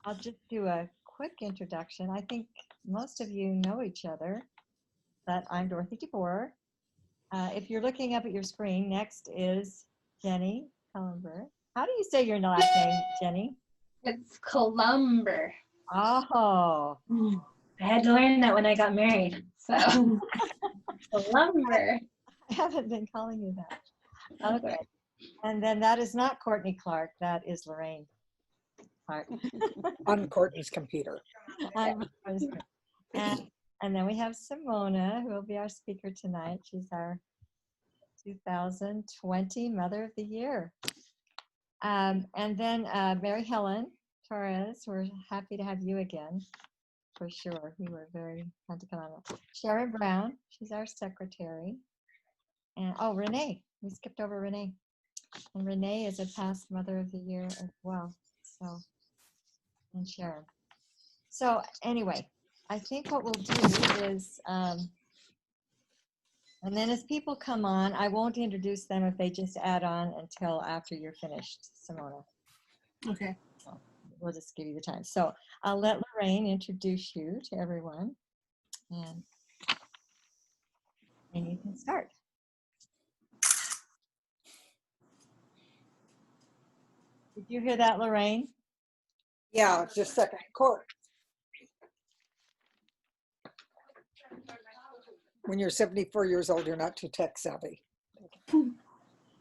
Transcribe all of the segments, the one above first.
I'll just do a quick introduction. I think most of you know each other, but I'm Dorothy DeBoer. If you're looking up at your screen, next is Jenny Cullenberg. How do you say your last name, Jenny? It's Columber. Oh, I had to learn that when I got married. So Columber. I haven't been calling you that. Okay. And then that is not Courtney Clark, that is Lorraine Clark. On Courtney's computer. I'm- and, and then we have Simona, who will be our speaker tonight. She's our 2020 Mother of the Year. And then Mary Helen Torres, we're happy to have you again, for sure. You were very fun to come on. Sharon Brown, she's our secretary. And oh, Renee, we skipped over Renee. And Renee is a past Mother of the Year as well. So, and Sharon. So anyway, I think what we'll do is, and then as people come on, I won't introduce them if they just add on until after you're finished, Simona. Okay. So we'll just give you the time. So I'll let Lorraine introduce you to everyone, and you can start. Did you hear that, Lorraine? Yeah, just a second. Court. When you're 74 years old, you're not too tech savvy.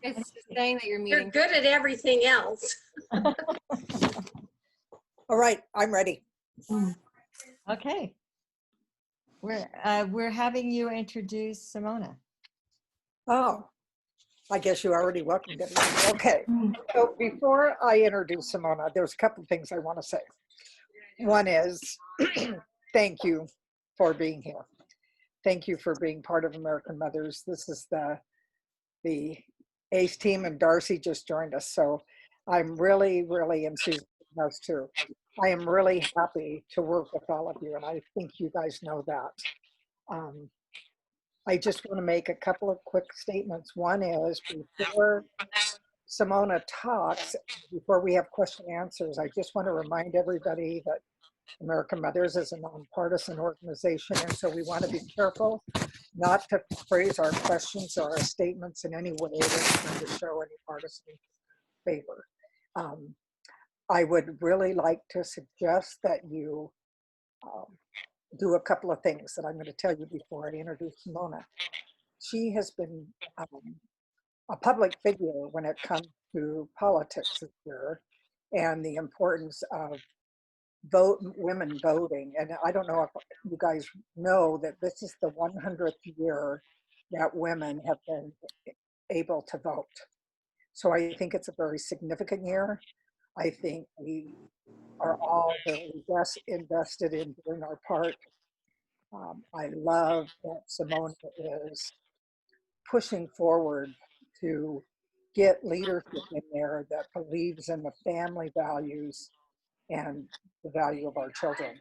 It's saying that you're You're meeting. good at everything else. All right, I'm ready. Okay. We're having you introduce Simona. Oh, I guess you already welcomed everyone. Okay, so before I introduce Simona, there's a couple of things I want to say. One is thank you for being here. Thank you for being part of American Mothers. This is the ACE team, and Darcy just joined us. So I'm really, and Susan knows too. I am really happy to work with all of you, and I think you guys know that. I just want to make a couple of quick statements. One is before Simona talks, before we have question and answers, I just want to remind everybody that American Mothers is a nonpartisan organization, and so we want to be careful not to phrase our questions or our statements in any way that's going to show any partisan favor. I would really like to suggest that you do a couple of things that I'm going to tell you before I introduce Simona. She has been a public figure when it comes to politics this year and the importance of women voting. And I don't know if you guys know that this is the 100th year that women have been able to vote. So I think it's a very significant year. I think we are all very invested in doing our part. I love that Simona is pushing forward to get leadership in there that believes in the family values and the value of our children.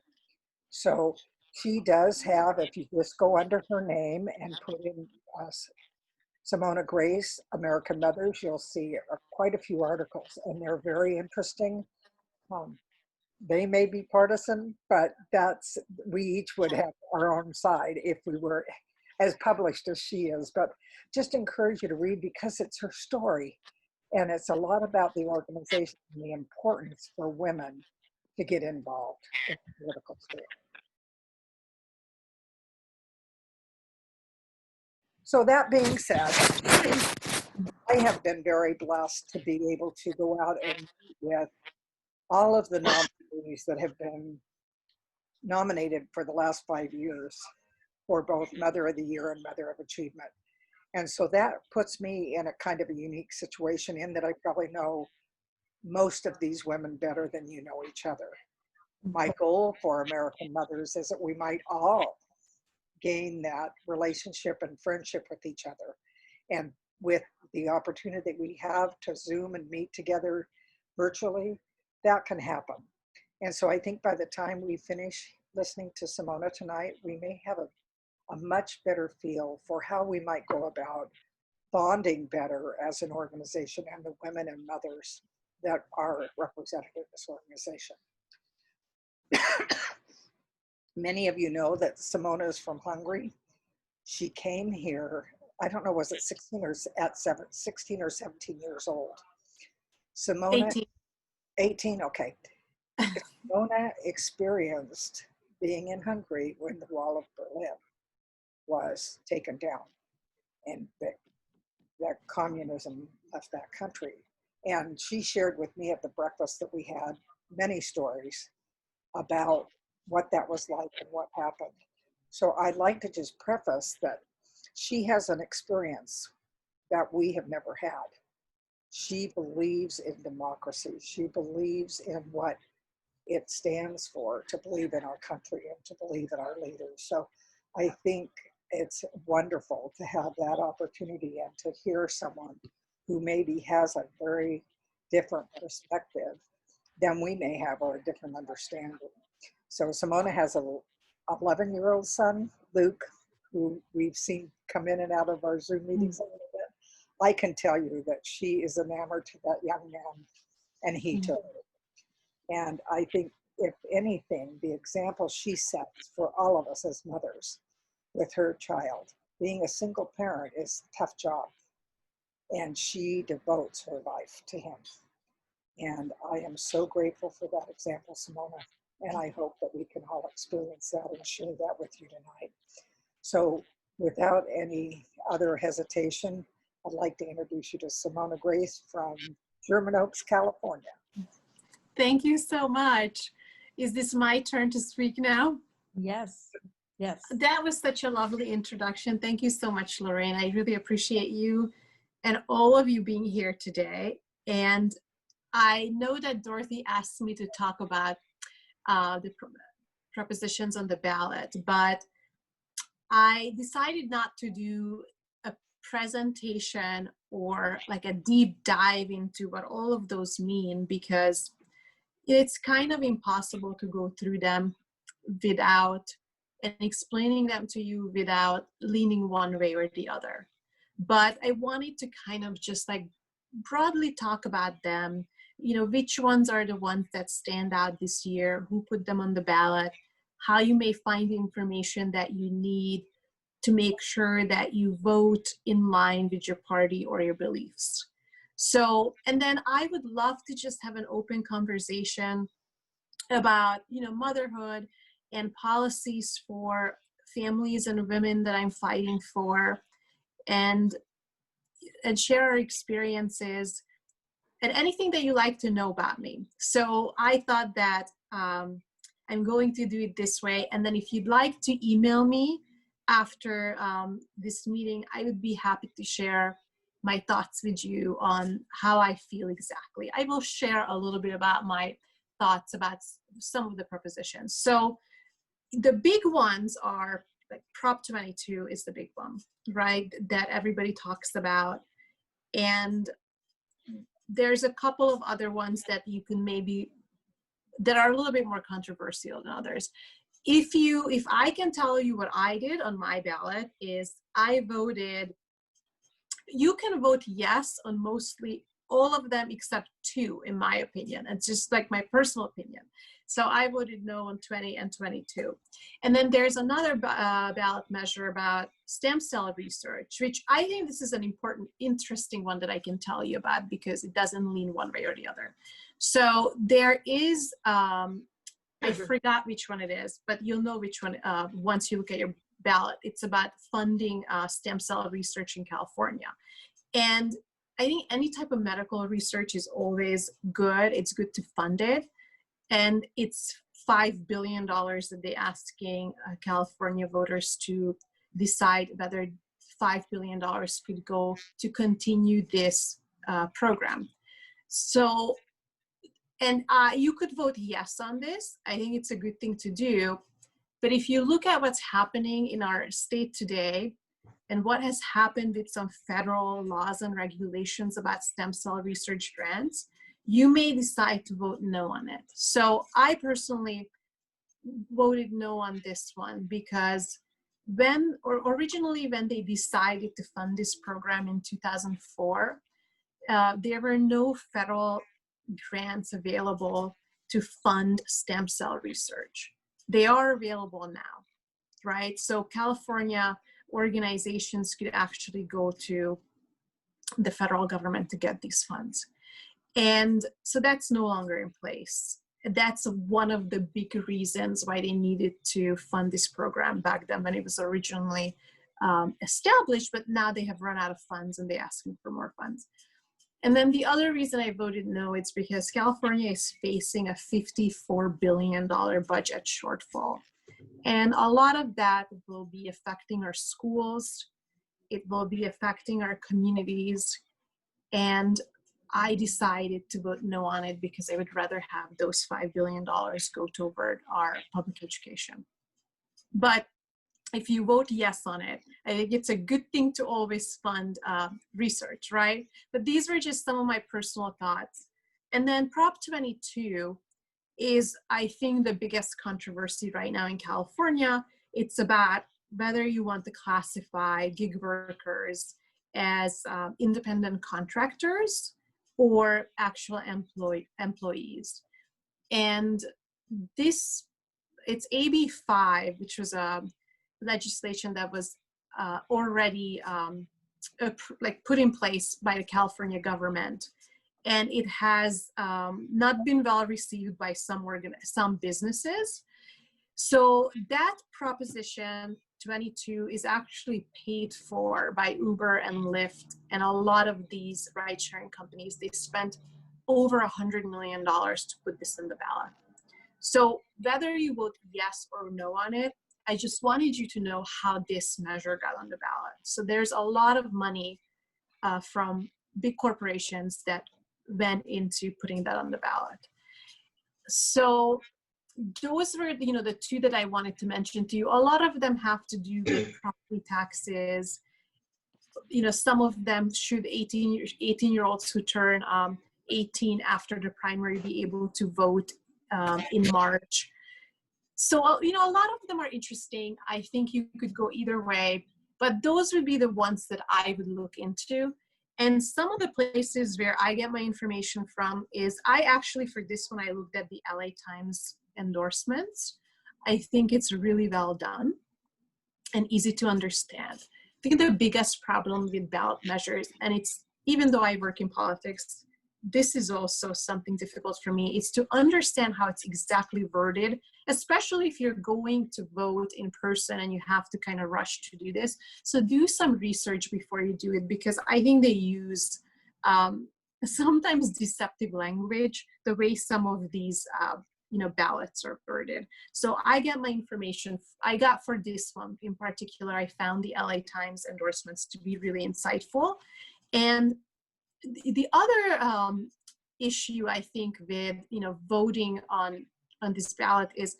So she does have, if you just go under her name and put in Simona Grace, American Mothers, you'll see quite a few articles, and they're very interesting. They may be partisan, but we each would have our own side if we were as published as she is. But just encourage you to read because it's her story, and it's a lot about the organization and the importance for women to get involved in the political sphere. So that being said, I have been very blessed to be able to go out and meet with all of the nominees that have been nominated for the last 5 years for both Mother of the Year and Mother of Achievement. And so that puts me in a kind of a unique situation in that I probably know most of these women better than you know each other. My goal for American Mothers is that we might all gain that relationship and friendship with each other. And with the opportunity that we have to Zoom and meet together virtually, that can happen. And so I think by the time we finish listening to Simona tonight, we may have a much better feel for how we might go about bonding better as an organization and the women and mothers that are represented in this organization. Many of you know that Simona is from Hungary. She came here, I don't know, was it 16 or 17 years old? Simona, 18. 18, okay. Simona experienced being in Hungary when the wall of Berlin was taken down and that communism left that country. And she shared with me at the breakfast that we had many stories about what that was like and what happened. So I'd like to just preface that she has an experience that we have never had. She believes in democracy. She believes in what it stands for, to believe in our country and to believe in our leaders. So I think it's wonderful to have that opportunity and to hear someone who maybe has a very different perspective than we may have, or a different understanding. So Simona has a 11-year-old son, Luke, who we've seen come in and out of our Zoom meetings a little bit. I can tell you that she is enamored to that young man, and he too. And I think, if anything, the example she sets for all of us as mothers with her child. Being a single parent is a tough job, and she devotes her life to him. And I am so grateful for that example, Simona. And I hope that we can all experience that and share that with you tonight. So without any other hesitation, I'd like to introduce you to Simona Grace from Sherman Oaks, California. Thank you so much. Is this my turn to speak now? Yes. Yes. That was such a lovely introduction. Thank you so much, Lorraine. I really appreciate you and all of you being here today. And I know that Dorothy asked me to talk about the propositions on the ballot, but I decided not to do a presentation or like a deep dive into what all of those mean, because it's kind of impossible to go through them without and explaining them to you without leaning one way or the other. But I wanted to kind of just like broadly talk about them, which ones are the ones that stand out this year, who put them on the ballot, how you may find the information that you need to make sure that you vote in line with your party or your beliefs. So, and then I would love to just have an open conversation about, motherhood and policies for families and women that I'm fighting for, and share our experiences and anything that you like to know about me. So I thought that I'm going to do it this way. And then if you'd like to email me after this meeting, I would be happy to share my thoughts with you on how I feel exactly. I will share a little bit about my thoughts about some of the propositions. So the big ones are like Prop 22 is the big one, right? That everybody talks about. And there's a couple of other ones that you can that are a little bit more controversial than others. If I can tell you what I did on my ballot is I voted, you can vote yes on mostly all of them except 2, in my opinion. It's just like my personal opinion. So I voted no on 20 and 22. And then there's another ballot measure about stem cell research, which I think this is an important, interesting one that I can tell you about because it doesn't lean one way or the other. So there is, I forgot which one it is, but you'll know which one once you look at your ballot. It's about funding stem cell research in California. And I think any type of medical research is always good. It's good to fund it. And it's $5 billion that they're asking California voters to decide whether $5 billion could go to continue this program. So, and you could vote yes on this. I think it's a good thing to do. But if you look at what's happening in our state today and what has happened with some federal laws and regulations about stem cell research grants, you may decide to vote no on it. So I personally voted no on this one because originally when they decided to fund this program in 2004, there were no federal grants available to to fund stem cell research. They are available now, right? So California organizations could actually go to the federal government to get these funds. And so that's no longer in place. That's one of the big reasons why they needed to fund this program back then when it was originally established, but now they have run out of funds and they're asking for more funds. And then the other reason I voted no, it's because California is facing a $54 billion budget shortfall. And a lot of that will be affecting our schools. It will be affecting our communities. And I decided to vote no on it because I would rather have those $5 billion go toward our public education. But if you vote yes on it, I think it's a good thing to always fund research, right? But these were just some of my personal thoughts. And then Prop 22 is, I think, the biggest controversy right now in California. It's about whether you want to classify gig workers as independent contractors or actual employees. And this, it's AB 5, which was a legislation that was already put in place by the California government. And it has not been well received by some businesses. So that Proposition 22 is actually paid for by Uber and Lyft, and a lot of these ride-sharing companies. They spent over $100 million to put this in the ballot. So whether you vote yes or no on it, I just wanted you to know how this measure got on the ballot. So there's a lot of money from big corporations that went into putting that on the ballot. So those were, the two that I wanted to mention to you. A lot of them have to do with property taxes. Some of them should 18-year-olds who turn 18 after the primary be able to vote in March. So, a lot of them are interesting. I think you could go either way, but those would be the ones that I would look into. And some of the places where I get my information from is, I actually, for this one, I looked at the LA Times endorsements. I think it's really well done and easy to understand. I think the biggest problem with ballot measures, and it's, even though I work in politics, this is also something difficult for me, is to understand how it's exactly worded, especially if you're going to vote in person and you have to kind of rush to do this. So do some research before you do it, because I think they use sometimes deceptive language, the way some of these ballots are worded. So I get my information, I got for this one in particular, I found the LA Times endorsements to be really insightful. And the other issue, I think, with voting on this ballot is,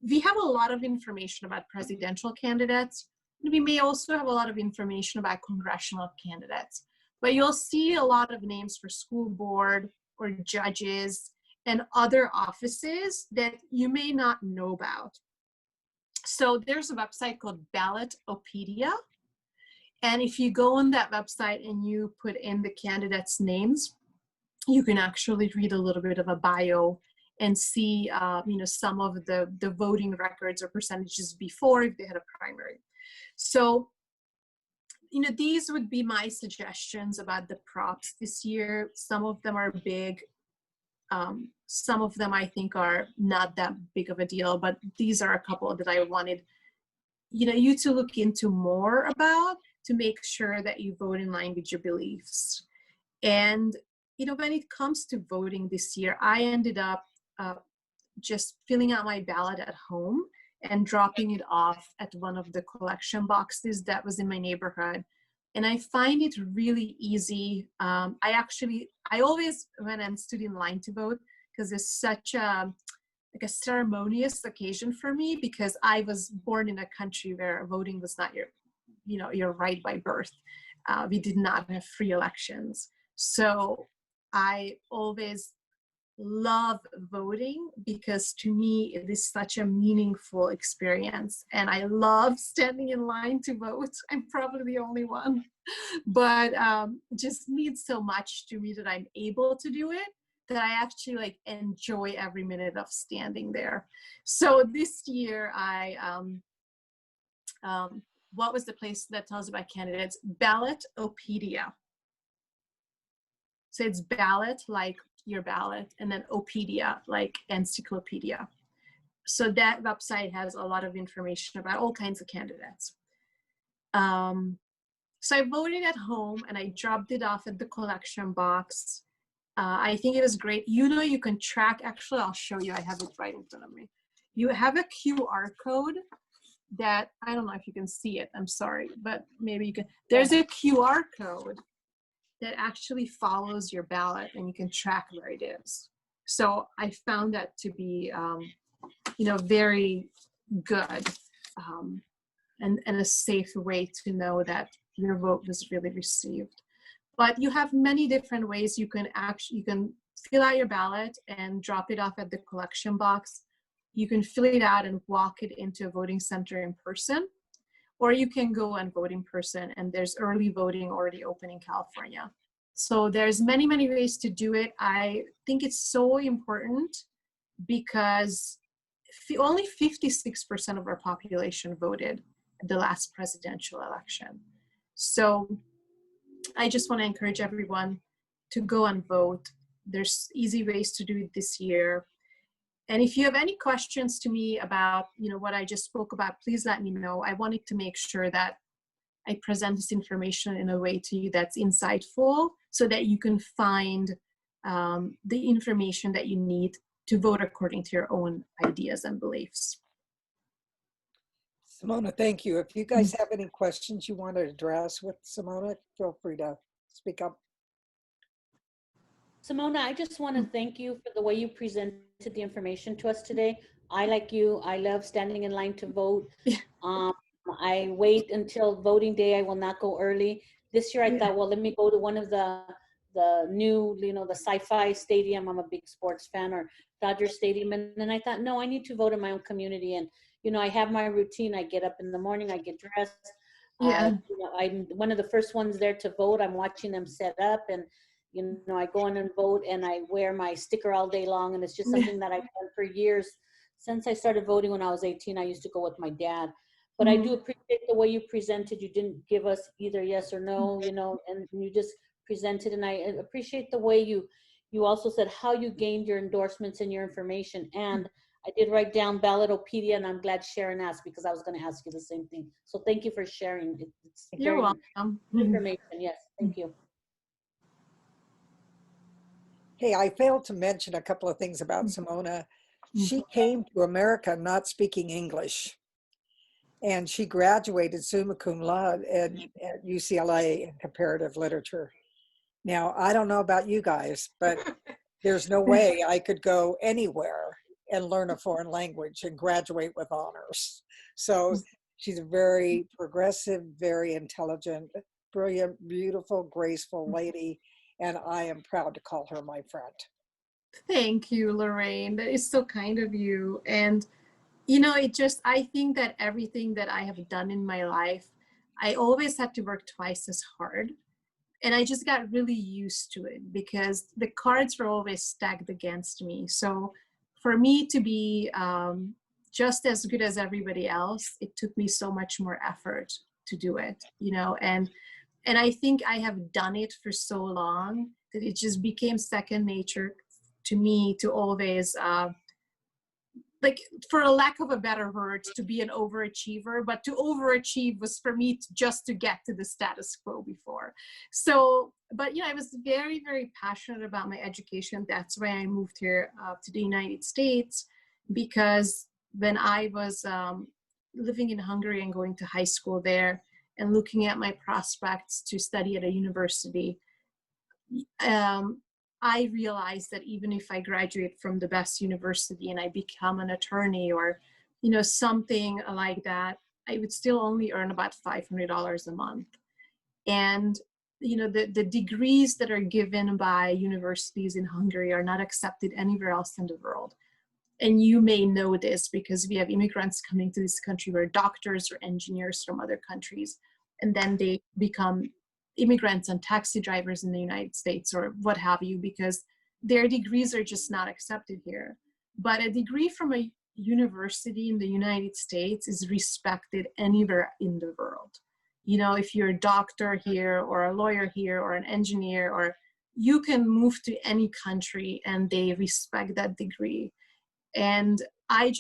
we have a lot of information about presidential candidates. We may also have a lot of information about congressional candidates, but you'll see a lot of names for school board or judges and other offices that you may not know about. So there's a website called Ballotopedia. And if you go on that website and you put in the candidates' names, you can actually read a little bit of a bio and see, some of the voting records or percentages before, if they had a primary. So, these would be my suggestions about the props this year. Some of them are big. Some of them I think are not that big of a deal, but these are a couple that I wanted, you to look into more about, to make sure that you vote in line with your beliefs. And, when it comes to voting this year, I ended up just filling out my ballot at home and dropping it off at one of the collection boxes that was in my neighborhood. And I find it really easy. I always, when I'm stood in line to vote, because it's such a ceremonious occasion for me, because I was born in a country where voting was not your right by birth. We did not have free elections. So I always love voting, because to me it is such a meaningful experience, and I love standing in line to vote. I'm probably the only one, but it just means so much to me that I'm able to do it, that I actually like enjoy every minute of standing there. So this year what was the place that tells about candidates? Ballotopedia. So it's ballot, like your ballot, and then opedia, like encyclopedia. So that website has a lot of information about all kinds of candidates. So I voted at home and I dropped it off at the collection box. I think it was great. You know, you can track, actually, I'll show you. I have it right in front of me. You have a QR code that, I don't know if you can see it, I'm sorry, but maybe you can. There's a QR code that actually follows your ballot and you can track where it is. So I found that to be, you know, very good and a safe way to know that your vote was really received. But you have many different ways you can fill out your ballot and drop it off at the collection box. You can fill it out and walk it into a voting center in person, or you can go and vote in person, and there's early voting already open in California. So there's many, many ways to do it. I think it's so important because only 56% of our population voted at the last presidential election. So I just want to encourage everyone to go and vote. There's easy ways to do it this year. And if you have any questions to me about, you know, what I just spoke about, please let me know. I wanted to make sure that I present this information in a way to you that's insightful so that you can find the information that you need to vote according to your own ideas and beliefs. Simona, thank you. If you guys have any questions you want to address with Simona, feel free to speak up. Simona, I just want to thank you for the way you presented the information to us today. I, like you, I love standing in line to vote. I wait until voting day. I will not go early. This year I thought, well, let me go to one of the new, you know, the sci-fi stadium. I'm a big sports fan, or Dodger Stadium. And then I thought, no, I need to vote in my own community. And, you know, I have my routine. I get up in the morning, I get dressed. You know, I'm one of the first ones there to vote. I'm watching them set up, and, you know, I go in and vote, and I wear my sticker all day long. And it's just something that I've done for years. Since I started voting when I was 18, I used to go with my dad. But I do appreciate the way you presented. You didn't give us either yes or no, you know, and you just presented. And I appreciate the way you also said how you gained your endorsements and your information. And I did write down Ballotopedia, and I'm glad Sharon asked, because I was going to ask you the same thing. So thank you for sharing. It's You're welcome. Information. Yes, thank you. Hey, I failed to mention a couple of things about Simona. She came to America not speaking English, and she graduated summa cum laude at UCLA in comparative literature. Now, I don't know about you guys, but there's no way I could go anywhere and learn a foreign language and graduate with honors. So she's a very progressive, very intelligent, brilliant, beautiful, graceful lady, and I am proud to call her my friend. Thank you, Lorraine. That is so kind of you. And, you know, I think that everything that I have done in my life, I always had to work twice as hard. And I just got really used to it because the cards were always stacked against me. So for me to be just as good as everybody else, it took me so much more effort to do it, you know, and I think I have done it for so long that it just became second nature to me to always, like, for a lack of a better word, to be an overachiever, but to overachieve was for me just to get to the status quo before. So, but you know, I was very, very passionate about my education. That's why I moved here to the United States, because when I was living in Hungary and going to high school there and looking at my prospects to study at a university, I realized that even if I graduate from the best university and I become an attorney or, you know, something like that, I would still only earn about $500 a month. And, you know, the degrees that are given by universities in Hungary are not accepted anywhere else in the world. And you may know this because we have immigrants coming to this country who are doctors or engineers from other countries, and then they become immigrants and taxi drivers in the United States or what have you, because their degrees are just not accepted here. But a degree from a university in the United States is respected anywhere in the world. You know, if you're a doctor here or a lawyer here or an engineer, or you can move to any country and they respect that degree. And I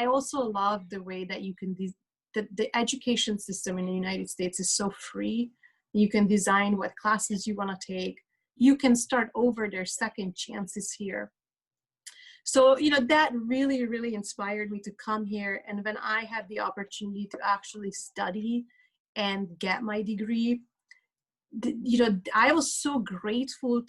also love the way that you can, the education system in the United States is so free. You can design what classes you want to take. You can start over. There's second chances here. So, you know, that really, really inspired me to come here. And when I had the opportunity to actually study and get my degree, you know, I was so grateful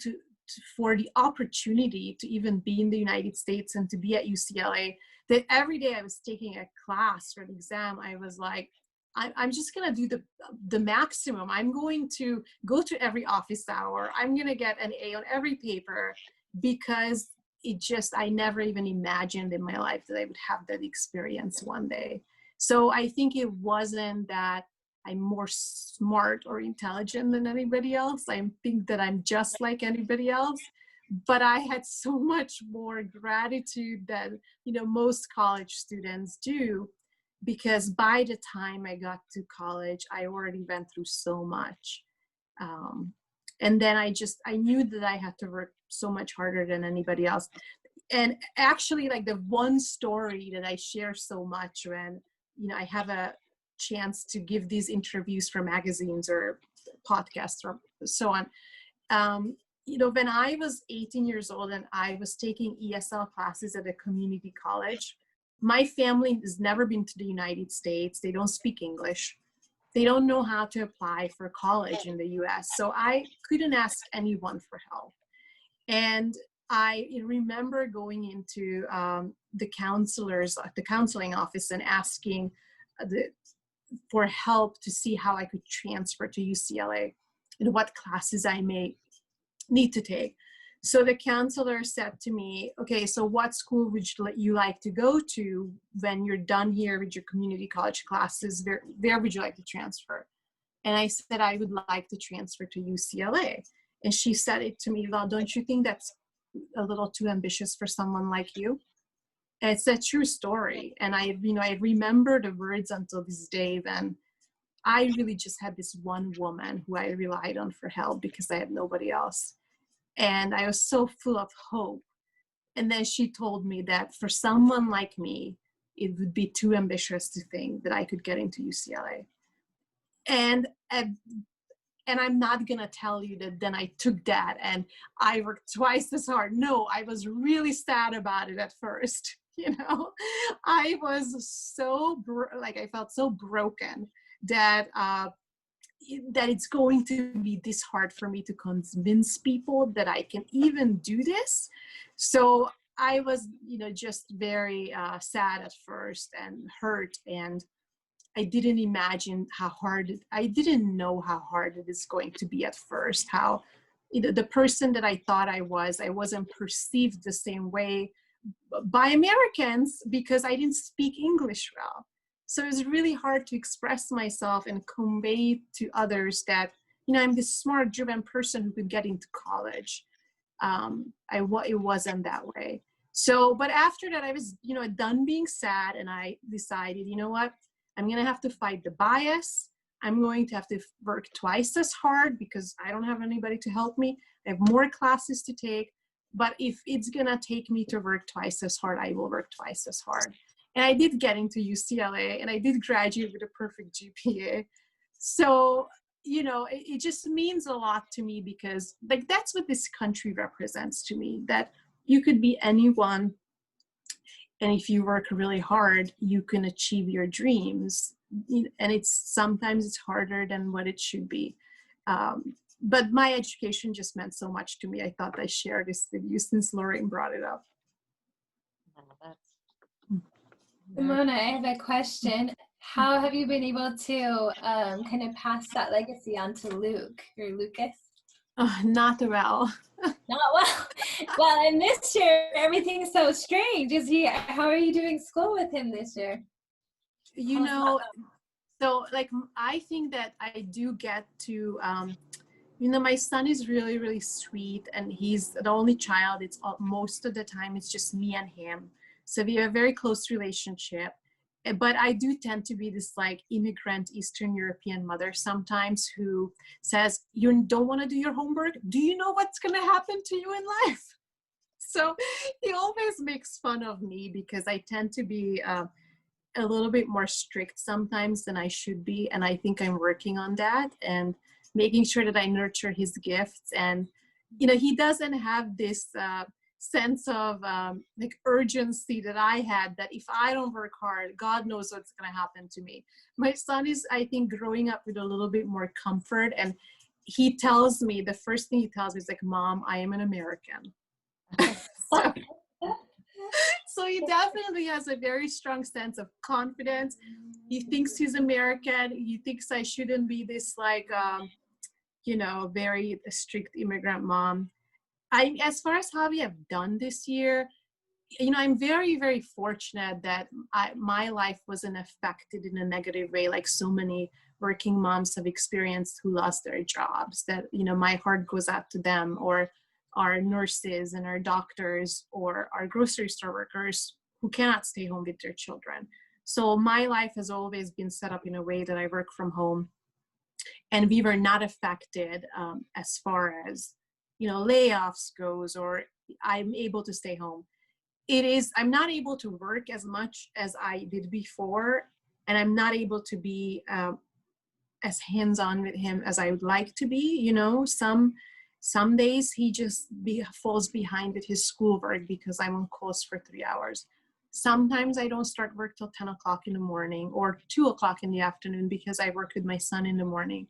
for the opportunity to even be in the United States and to be at UCLA, that every day I was taking a class or an exam, I was like, I'm just going to do the maximum. I'm going to go to every office hour. I'm going to get an A on every paper, because I never even imagined in my life that I would have that experience one day. So I think it wasn't that I'm more smart or intelligent than anybody else. I think that I'm just like anybody else, but I had so much more gratitude than, you know, most college students do, because by the time I got to college, I already went through so much. And then I knew that I had to work so much harder than anybody else. And actually, like, the one story that I share so much when, you know, I have a chance to give these interviews for magazines or podcasts or so on. You know, when I was 18 years old and I was taking ESL classes at a community college, my family has never been to the United States. They don't speak English. They don't know how to apply for college in the US. So I couldn't ask anyone for help. And I remember going into the counseling office and asking for help to see how I could transfer to UCLA and what classes I may need to take. So the counselor said to me, okay, so what school would you like to go to when you're done here with your community college classes? Where would you like to transfer? And I said, I would like to transfer to UCLA. And she said it to me, well, don't you think that's a little too ambitious for someone like you? And it's a true story. And I remember the words until this day, when I really just had this one woman who I relied on for help because I had nobody else. And I was so full of hope. And then she told me that for someone like me, it would be too ambitious to think that I could get into UCLA. And I'm not going to tell you that then I took that and I worked twice as hard. No, I was really sad about it at first. You know, I was so, I felt so broken that it's going to be this hard for me to convince people that I can even do this. So I was, just very sad at first and hurt, and I didn't imagine I didn't know how hard it is going to be at first, how, the person that I thought I wasn't perceived the same way by Americans because I didn't speak English well. So it was really hard to express myself and convey to others that, I'm this smart, driven person who could get into college. It wasn't that way. So, but after that, I was, done being sad, and I decided, you know what? I'm going to have to fight the bias. I'm going to have to work twice as hard because I don't have anybody to help me. I have more classes to take. But if it's going to take me to work twice as hard, I will work twice as hard. And I did get into UCLA, and I did graduate with a perfect GPA. So, it just means a lot to me because, that's what this country represents to me, that you could be anyone. And if you work really hard, you can achieve your dreams. And sometimes it's harder than what it should be. But my education just meant so much to me. I thought I'd share this with you since Lorraine brought it up. Simona, I have a question. How have you been able to kind of pass that legacy on to Luke or Lucas? Not well. Not well. Well, and this year, everything's so strange. How are you doing school with him this year? So I think that I do get to You know, my son is really, really sweet, and he's the only child. It's most of the time it's just me and him. So we have a very close relationship. But I do tend to be this like immigrant Eastern European mother sometimes who says, "You don't want to do your homework? Do you know what's going to happen to you in life?" So he always makes fun of me because I tend to be a little bit more strict sometimes than I should be. And I think I'm working on that and making sure that I nurture his gifts. And, you know, he doesn't have this sense of like urgency that I had, that if I don't work hard, God knows what's going to happen to me. My son is, I think, growing up with a little bit more comfort. And he tells me, the first thing he tells me is like, "Mom, I am an American." so, so he definitely has a very strong sense of confidence. He thinks he's American. He thinks I shouldn't be this like, you know, very strict immigrant mom. As far as how we have done this year, you know, I'm very, very fortunate that my life wasn't affected in a negative way like so many working moms have experienced who lost their jobs. That, you know, my heart goes out to them, or our nurses and our doctors, or our grocery store workers who cannot stay home with their children. So my life has always been set up in a way that I work from home, and we were not affected as far as, you know, layoffs goes, or I'm able to stay home. I'm not able to work as much as I did before, and I'm not able to be as hands-on with him as I would like to be. You know, some days he just falls behind with his schoolwork because I'm on calls for 3 hours. Sometimes I don't start work till 10 o'clock in the morning or 2 o'clock in the afternoon because I work with my son in the morning.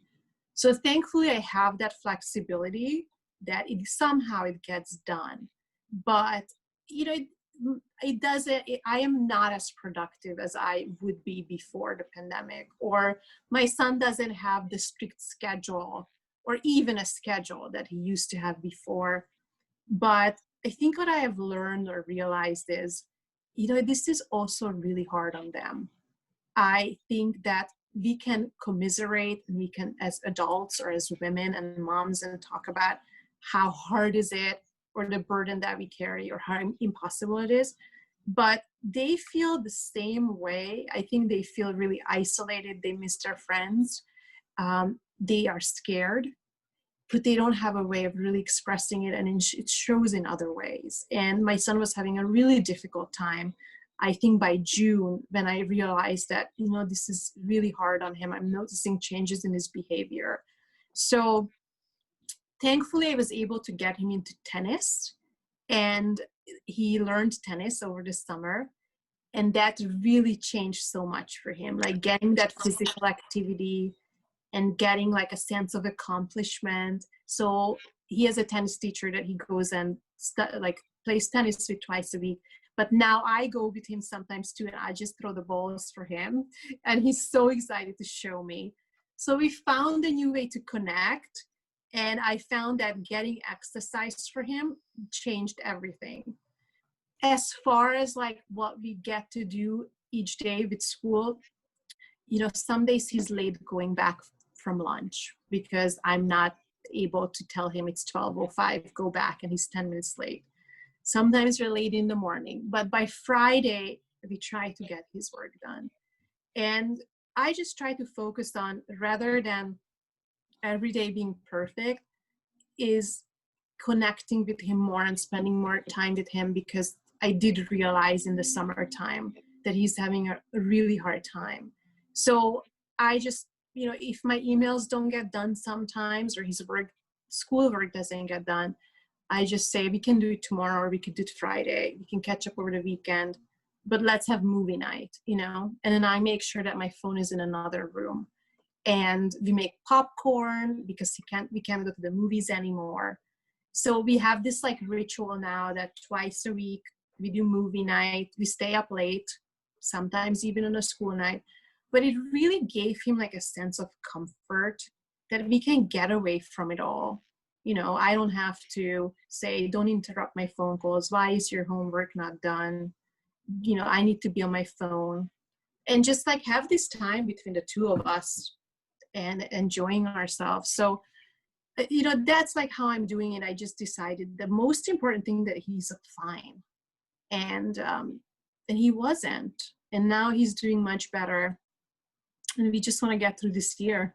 So thankfully I have that flexibility that somehow it gets done. But, you know, I am not as productive as I would be before the pandemic, or my son doesn't have the strict schedule or even a schedule that he used to have before. But I think what I have learned or realized is, you know, this is also really hard on them. I think that we can commiserate, and we can, as adults or as women and moms, and talk about how hard is it, or the burden that we carry, or how impossible it is. But they feel the same way. I think they feel really isolated. They miss their friends. They are scared, but they don't have a way of really expressing it, and it shows in other ways. And my son was having a really difficult time, I think by June, when I realized that, you know, this is really hard on him. I'm noticing changes in his behavior. So thankfully I was able to get him into tennis, and he learned tennis over the summer. And that really changed so much for him, like getting that physical activity and getting like a sense of accomplishment. So he has a tennis teacher that he goes and like plays tennis with twice a week. But now I go with him sometimes too, and I just throw the balls for him. And he's so excited to show me. So we found a new way to connect. And I found that getting exercise for him changed everything. As far as like what we get to do each day with school, you know, some days he's late going back from lunch because I'm not able to tell him it's 12:05, go back, and he's 10 minutes late. Sometimes we're late in the morning, but by Friday, we try to get his work done. And I just try to focus on, rather than every day being perfect, is connecting with him more and spending more time with him, because I did realize in the summertime that he's having a really hard time. So I just, you know, if my emails don't get done sometimes, or his schoolwork doesn't get done, I just say we can do it tomorrow, or we could do it Friday. We can catch up over the weekend, but let's have movie night, you know? And then I make sure that my phone is in another room, and we make popcorn because we can't go to the movies anymore. So we have this like ritual now that twice a week we do movie night. We stay up late, sometimes even on a school night. But it really gave him like a sense of comfort that we can get away from it all. You know, I don't have to say, don't interrupt my phone calls. Why is your homework not done? You know, I need to be on my phone. And just like have this time between the two of us and enjoying ourselves. So you know, that's like how I'm doing it. I just decided the most important thing that he's fine, and he wasn't, and now he's doing much better, and we just want to get through this year.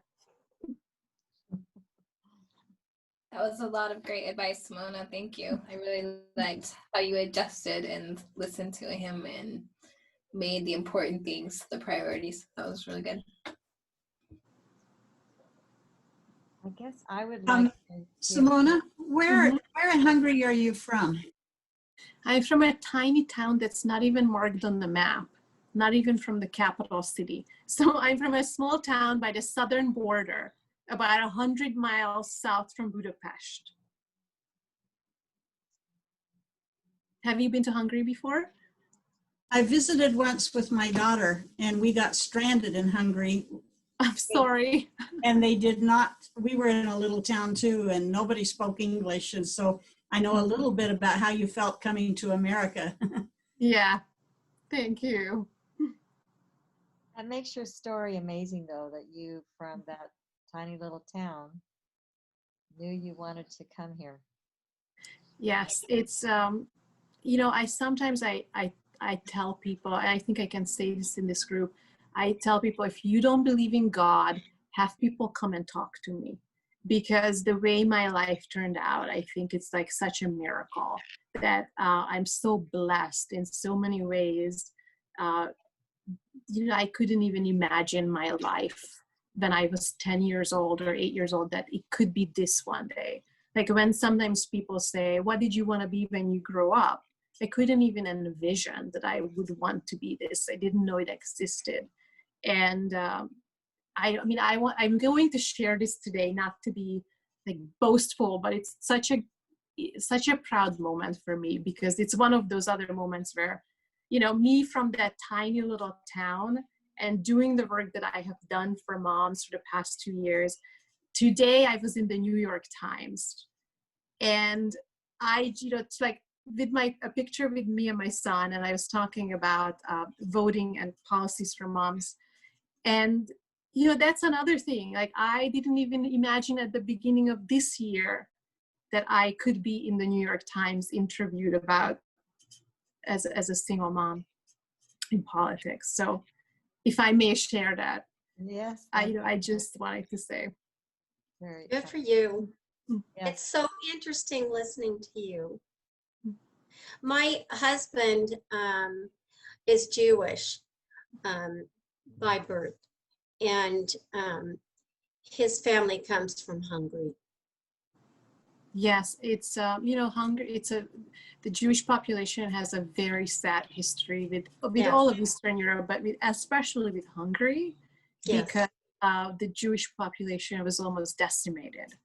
That was a lot of great advice, Simona. Thank you. I really liked how you adjusted and listened to him and made the important things the priorities. That was really good. I guess I would like to hear- Simona, where Mhm. where in Hungary are you from? I'm from a tiny town that's not even marked on the map, not even from the capital city. So I'm from a small town by the southern border, about 100 miles south from Budapest. Have you been to Hungary before? I visited once with my daughter and we got stranded in Hungary I'm sorry. and they did not, we were in a little town too and nobody spoke English. And so I know a little bit about how you felt coming to America. Yeah, thank you. That makes your story amazing, though, that you, from that tiny little town, knew you wanted to come here. Yes, it's, you know, I sometimes I tell people, and I think I can say this in this group, I tell people, if you don't believe in God, have people come and talk to me. Because the way my life turned out, I think it's like such a miracle that I'm so blessed in so many ways. You know, I couldn't even imagine my life when I was 10 years old or 8 years old that it could be this one day. Like when sometimes people say, what did you want to be when you grow up? I couldn't even envision that I would want to be this. I didn't know it existed. And I mean, I'm going to share this today, not to be like boastful, but it's such a proud moment for me because it's one of those other moments where, you know, me from that tiny little town and doing the work that I have done for moms for the past 2 years. Today I was in the New York Times, and I, you know, it's like with a picture with me and my son, and I was talking about voting and policies for moms. And, you know, that's another thing. Like I didn't even imagine at the beginning of this year that I could be in the New York Times interviewed about as a single mom in politics. So if I may share that, Yes. I just wanted to say. Very Good for exciting. you. Yes. It's so interesting listening to you. My husband is Jewish by birth, and his family comes from Hungary. Yes, it's you know, Hungary. The Jewish population has a very sad history with Yeah. all of Eastern Europe, but especially with Hungary, Yes. because the Jewish population was almost decimated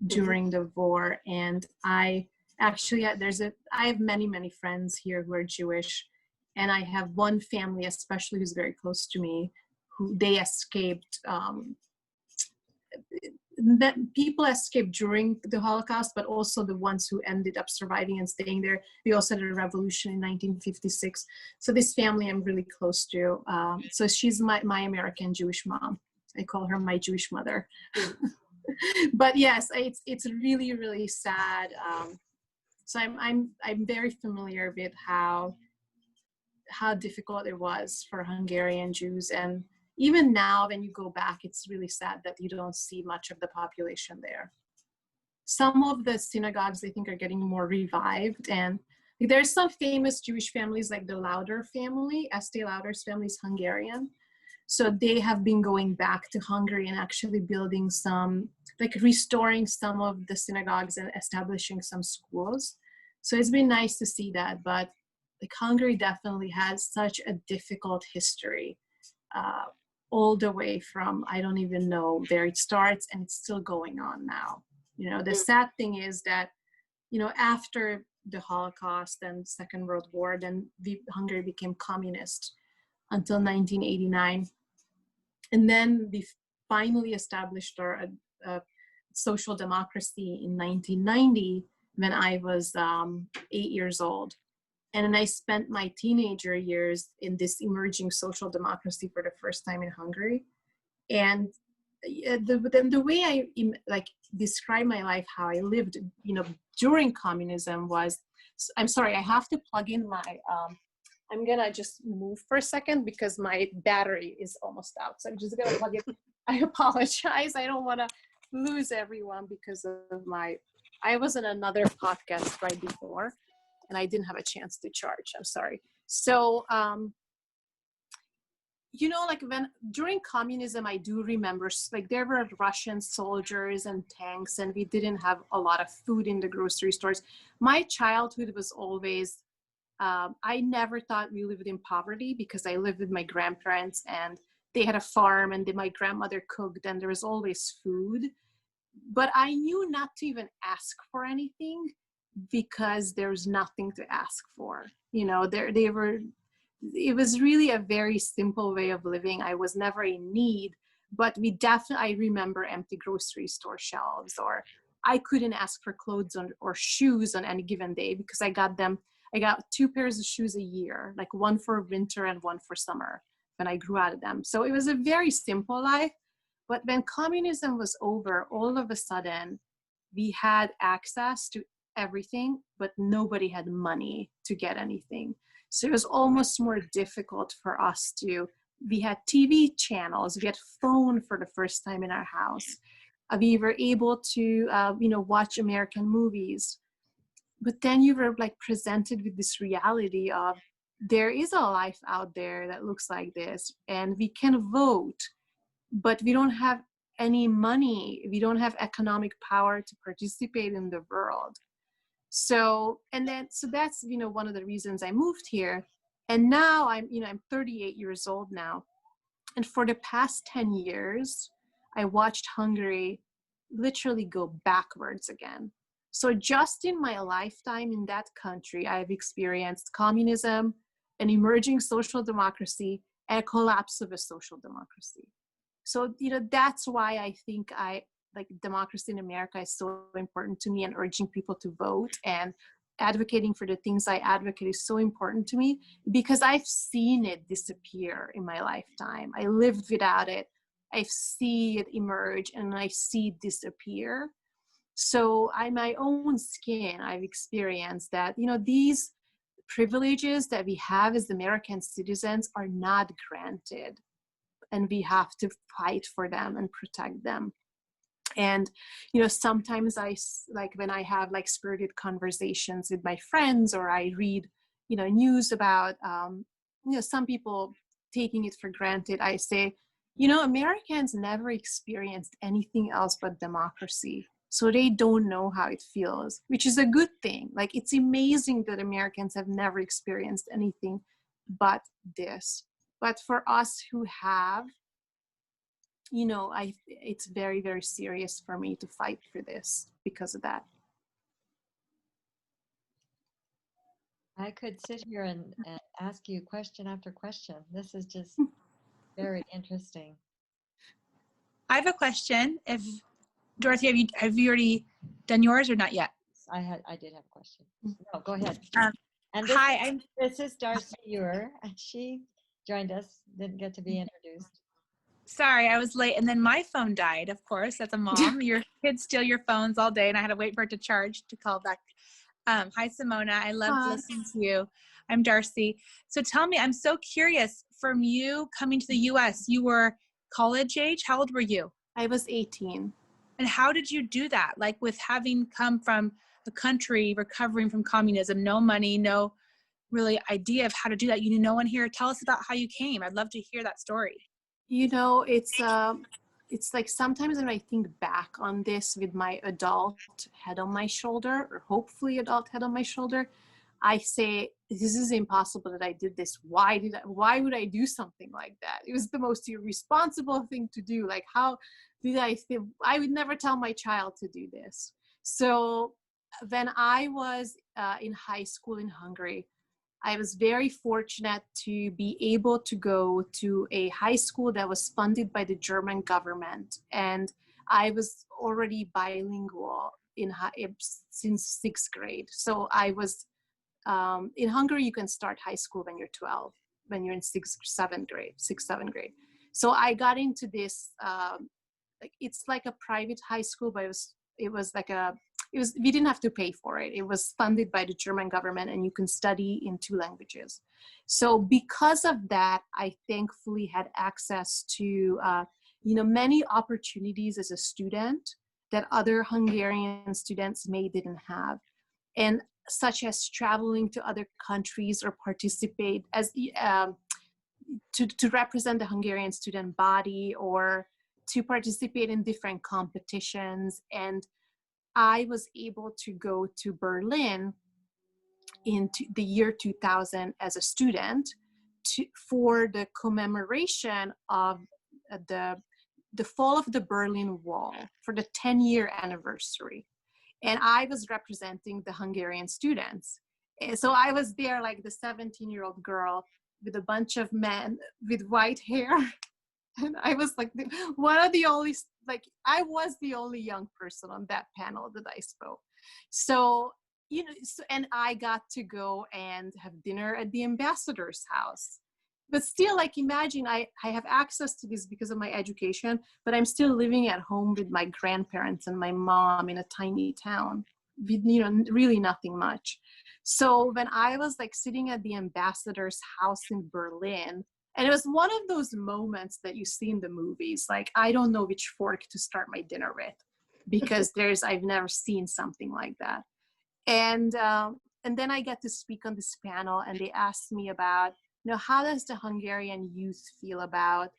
during the war. And I actually I have many friends here who are Jewish, and I have one family especially who's very close to me, who they escaped. That people escaped during the Holocaust, but also the ones who ended up surviving and staying there. We also had a revolution in 1956. So this family I'm really close to. So she's my American Jewish mom. I call her my Jewish mother. But yes, it's really sad. So I'm very familiar with how difficult it was for Hungarian Jews. And even now, when you go back, it's really sad that you don't see much of the population there. Some of the synagogues, I think, are getting more revived. And there's some famous Jewish families like the Lauder family. Estee Lauder's family is Hungarian. So they have been going back to Hungary and actually building some, like restoring some of the synagogues and establishing some schools. So it's been nice to see that. But like Hungary definitely has such a difficult history, all the way from, I don't even know where it starts, and it's still going on now. You know, the sad thing is that, you know, after the Holocaust and Second World War, then Hungary became communist until 1989. And then we finally established our social democracy in 1990 when I was 8 years old. And then I spent my teenager years in this emerging social democracy for the first time in Hungary. And the way I like describe my life, how I lived, during communism was, I'm sorry, I have to plug in my, I'm gonna just move for a second because my battery is almost out. So I'm just gonna plug it. I apologize. I don't wanna lose everyone because of I was in another podcast right before and I didn't have a chance to charge. I'm sorry. So, like when during communism, I do remember like there were Russian soldiers and tanks, and we didn't have a lot of food in the grocery stores. My childhood was always, I never thought we lived in poverty because I lived with my grandparents and they had a farm and then my grandmother cooked and there was always food. But I knew not to even ask for anything because there's nothing to ask for. It was really a very simple way of living. I was never in need, but I remember empty grocery store shelves, or I couldn't ask for clothes or shoes on any given day because I got 2 pairs of shoes a year, like one for winter and one for summer when I grew out of them. So it was a very simple life. But when communism was over, all of a sudden we had access to everything, but nobody had money to get anything. So it was almost more difficult for us we had TV channels, we had phone for the first time in our house. We were able to, watch American movies. But then you were like presented with this reality of there is a life out there that looks like this and we can vote, but we don't have any money. We don't have economic power to participate in the world. So that's, one of the reasons I moved here. And now I'm 38 years old now. And for the past 10 years, I watched Hungary literally go backwards again. So just in my lifetime in that country, I've experienced communism, an emerging social democracy, and a collapse of a social democracy. So, that's why I think democracy in America is so important to me, and urging people to vote and advocating for the things I advocate is so important to me because I've seen it disappear in my lifetime. I lived without it. I see it emerge and I see it disappear. So on my own skin, I've experienced that, these privileges that we have as American citizens are not granted. And we have to fight for them and protect them. And, sometimes when I have spirited conversations with my friends, or I read, news about, some people taking it for granted, I say, Americans never experienced anything else but democracy. So they don't know how it feels, which is a good thing. It's amazing that Americans have never experienced anything but this. But for us who have, it's very, very serious for me to fight for this because of that. I could sit here and ask you question after question. This is just very interesting. I have a question. If Dorothy, have you already done yours or not yet? I did have a question. No, go ahead. And this is Darcy Ewer, and she joined us. Didn't get to be introduced. Sorry, I was late, and then my phone died. Of course, as a mom, your kids steal your phones all day, and I had to wait for it to charge to call back. Hi, Simona. I loved listening to you. I'm Darcy. So tell me, I'm so curious. From you coming to the U.S., you were college age. How old were you? I was 18. And how did you do that? With having come from a country recovering from communism, no money, no really idea of how to do that. You knew no one here. Tell us about how you came. I'd love to hear that story. It's like sometimes when I think back on this with my adult head on my shoulder, or hopefully adult head on my shoulder, I say, this is impossible that I did this. Why would I do something like that? It was the most irresponsible thing to do. How did I think? I would never tell my child to do this. So when I was in high school in Hungary, I was very fortunate to be able to go to a high school that was funded by the German government. And I was already bilingual since 6th grade. So I was, in Hungary, you can start high school when you're 12, when you're in 6th, 7th grade. So I got into this like, it's like a private high school, but we didn't have to pay for it. It was funded by the German government, and you can study in 2 languages. So because of that, I thankfully had access to, many opportunities as a student that other Hungarian students didn't have. And such as traveling to other countries or participate as, to represent the Hungarian student body, or to participate in different competitions. And I was able to go to Berlin in the year 2000 as a student for the commemoration of the fall of the Berlin Wall, for the 10-year anniversary. And I was representing the Hungarian students. And so I was there like the 17-year-old girl with a bunch of men with white hair. And I was like I was the only young person on that panel that I spoke. So, and I got to go and have dinner at the ambassador's house. But still, like, imagine I have access to this because of my education, but I'm still living at home with my grandparents and my mom in a tiny town with, really nothing much. So when I was like sitting at the ambassador's house in Berlin, and it was one of those moments that you see in the movies, like, I don't know which fork to start my dinner with, because I've never seen something like that. And then I get to speak on this panel, and they asked me about, how does the Hungarian youth feel about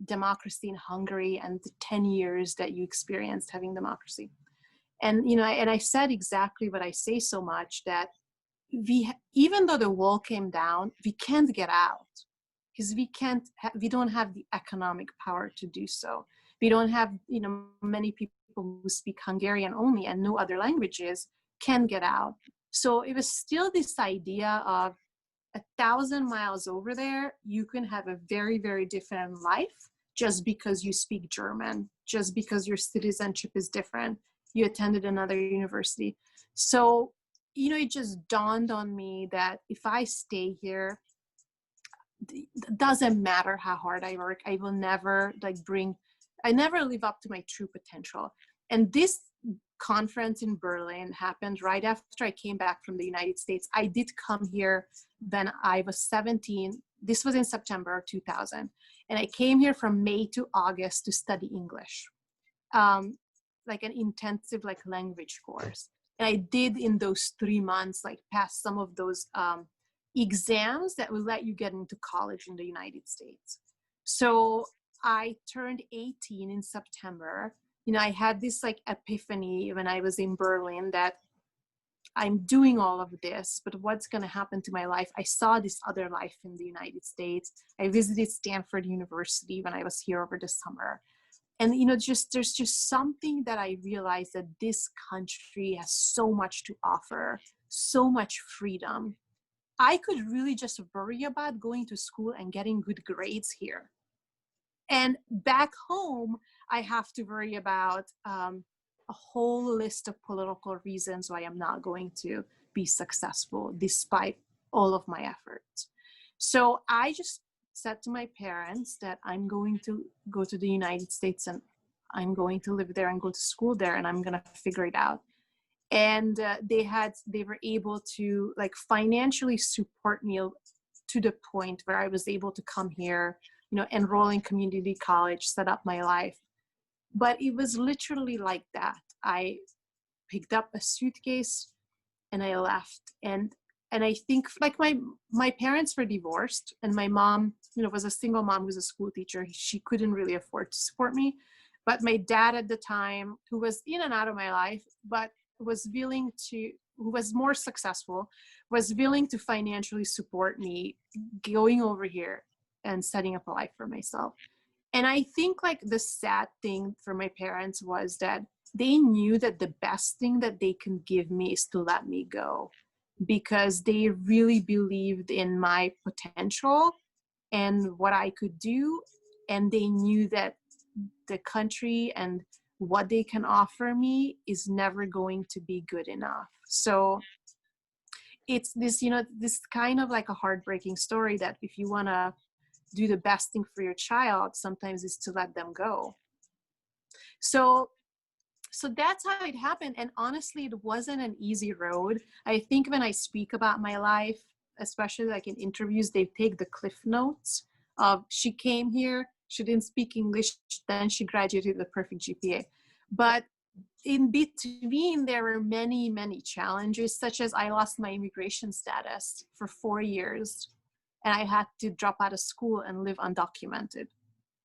democracy in Hungary and the 10 years that you experienced having democracy? And, and I said exactly what I say so much, that even though the wall came down, we can't get out, because we don't have the economic power to do so. We don't have, many people who speak Hungarian only and no other languages can get out. So it was still this idea of 1,000 miles over there, you can have a very, very different life just because you speak German, just because your citizenship is different. You attended another university. So, it just dawned on me that if I stay here, it doesn't matter how hard I work, I will never I never live up to my true potential. And this conference in Berlin happened right after I came back from the United States. I did come here when I was 17. This was in September 2000. And I came here from May to August to study English, like an intensive language course. And I did in those 3 months, pass some of those exams that will let you get into college in the United States. So I turned 18 in September. I had this epiphany when I was in Berlin that I'm doing all of this, but what's going to happen to my life? I saw this other life in the United States. I visited Stanford University when I was here over the summer. And, there's just something that I realized, that this country has so much to offer, so much freedom. I could really just worry about going to school and getting good grades here. And back home, I have to worry about a whole list of political reasons why I'm not going to be successful despite all of my efforts. So I just said to my parents that I'm going to go to the United States and I'm going to live there and go to school there, and I'm going to figure it out. And they were able to financially support me to the point where I was able to come here, enroll in community college, set up my life. But it was literally like that. I picked up a suitcase and I left. And I think my parents were divorced, and my mom, was a single mom who was a school teacher. She couldn't really afford to support me. But my dad at the time, who was in and out of my life, but who was more successful, was willing to financially support me going over here and setting up a life for myself. And I think the sad thing for my parents was that they knew that the best thing that they can give me is to let me go, because they really believed in my potential and what I could do. And they knew that the country and what they can offer me is never going to be good enough. So it's this, this kind of a heartbreaking story, that if you want to do the best thing for your child, sometimes it's to let them go. So that's how it happened. And honestly, it wasn't an easy road. I think when I speak about my life, especially like in interviews, they take the cliff notes of she came here, she didn't speak English, then she graduated with a perfect GPA. But in between, there were many, many challenges, such as I lost my immigration status for 4 years, and I had to drop out of school and live undocumented.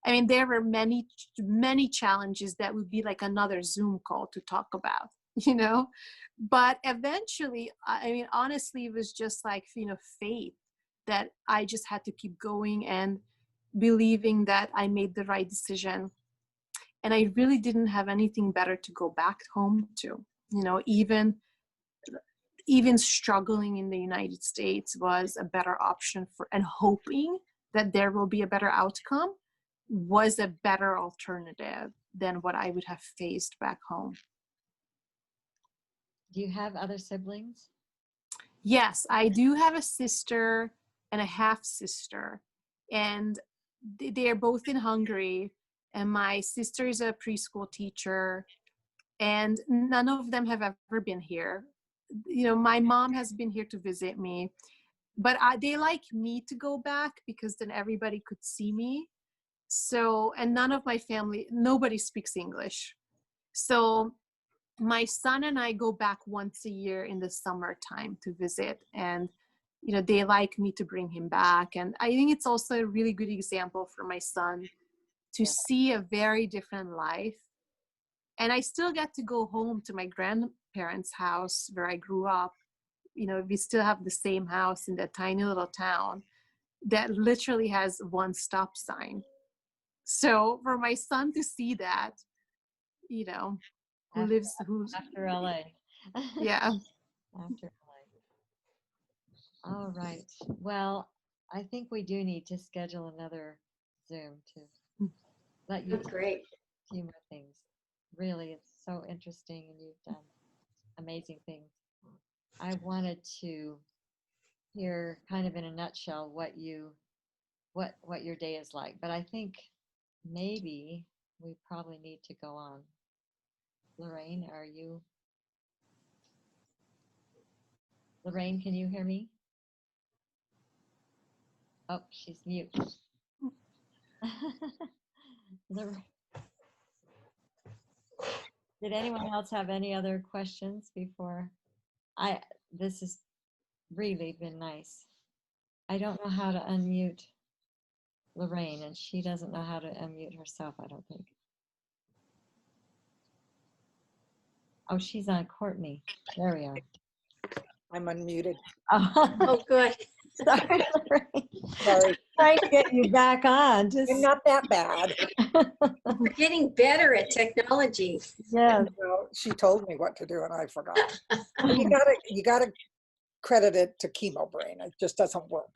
I mean, there were many, many challenges that would be like another Zoom call to talk about, you know? But eventually, I mean, honestly, it was just like, faith that I just had to keep going and believing that I made the right decision. And I really didn't have anything better to go back home to, even struggling in the United States was a better option and hoping that there will be a better outcome was a better alternative than what I would have faced back home. Do you have other siblings? Yes, I do have a sister and a half sister, and they are both in Hungary. And my sister is a preschool teacher, and none of them have ever been here. My mom has been here to visit me, but they like me to go back because then everybody could see me. So, and none of my family, nobody speaks English. So my son and I go back once a year in the summertime to visit, and they like me to bring him back. And I think it's also a really good example for my son to see a very different life. And I still get to go home to my grandparents' house where I grew up. We still have the same house in that tiny little town that literally has one stop sign. So for my son to see that, after LA. Yeah. After LA. All right. Well, I think we do need to schedule another Zoom to let you That's great. a few more things. Really, it's so interesting, and you've done amazing things. I wanted to hear kind of in a nutshell what your day is like, but I think maybe we probably need to go on. Lorraine, Lorraine, can you hear me? Oh, she's mute. Did anyone else have any other questions before? This has really been nice. I don't know how to unmute Lorraine, and she doesn't know how to unmute herself, I don't think. Oh, she's on Courtney. There we are. I'm unmuted. Oh, good. Sorry, Lorraine. Sorry. Trying to get you back on. I'm not that bad. We're getting better at technology. Yes. Well, she told me what to do and I forgot. You gotta credit it to chemo brain. It just doesn't work.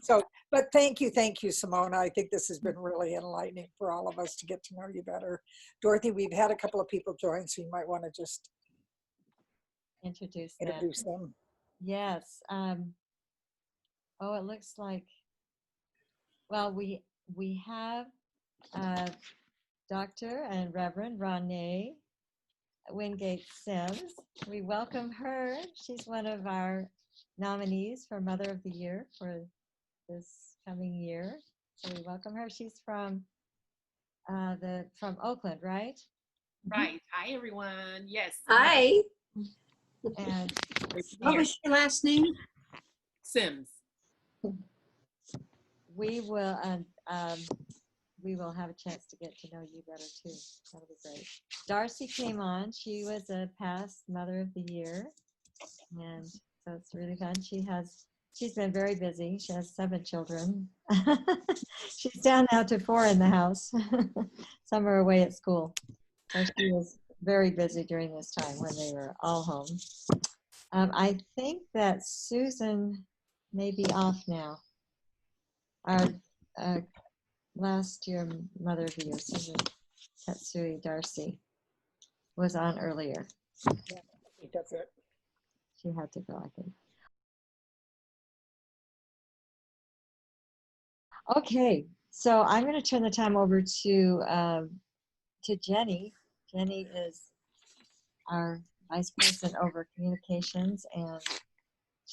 So, but thank you, Simona. I think this has been really enlightening for all of us to get to know you better. Dorothy, we've had a couple of people join, so you might want to just Introduce them. Yes. Oh, it looks like, well, we have Dr. and Reverend Renee Wingate Sims. We welcome her. She's one of our nominees for Mother of the Year for this coming year. So we welcome her. She's from Oakland, right? Right. Hi, everyone. Yes. Hi. And What was your last name? Sims. we will have a chance to get to know you better too. That'll be great. Darcy came on. She was a past Mother of the Year, and so it's really fun. She's been very busy. She has 7 children. She's down now to 4 in the house. Some are away at school. So she was very busy during this time when they were all home. I think that Susan may be off now. Our last year Mother of the Year, Susan Tatsui Darcy, was on earlier. Yeah, that's it. She had to go, I think. Okay, so I'm going to turn the time over to to Jenny. Jenny is our vice president over communications, and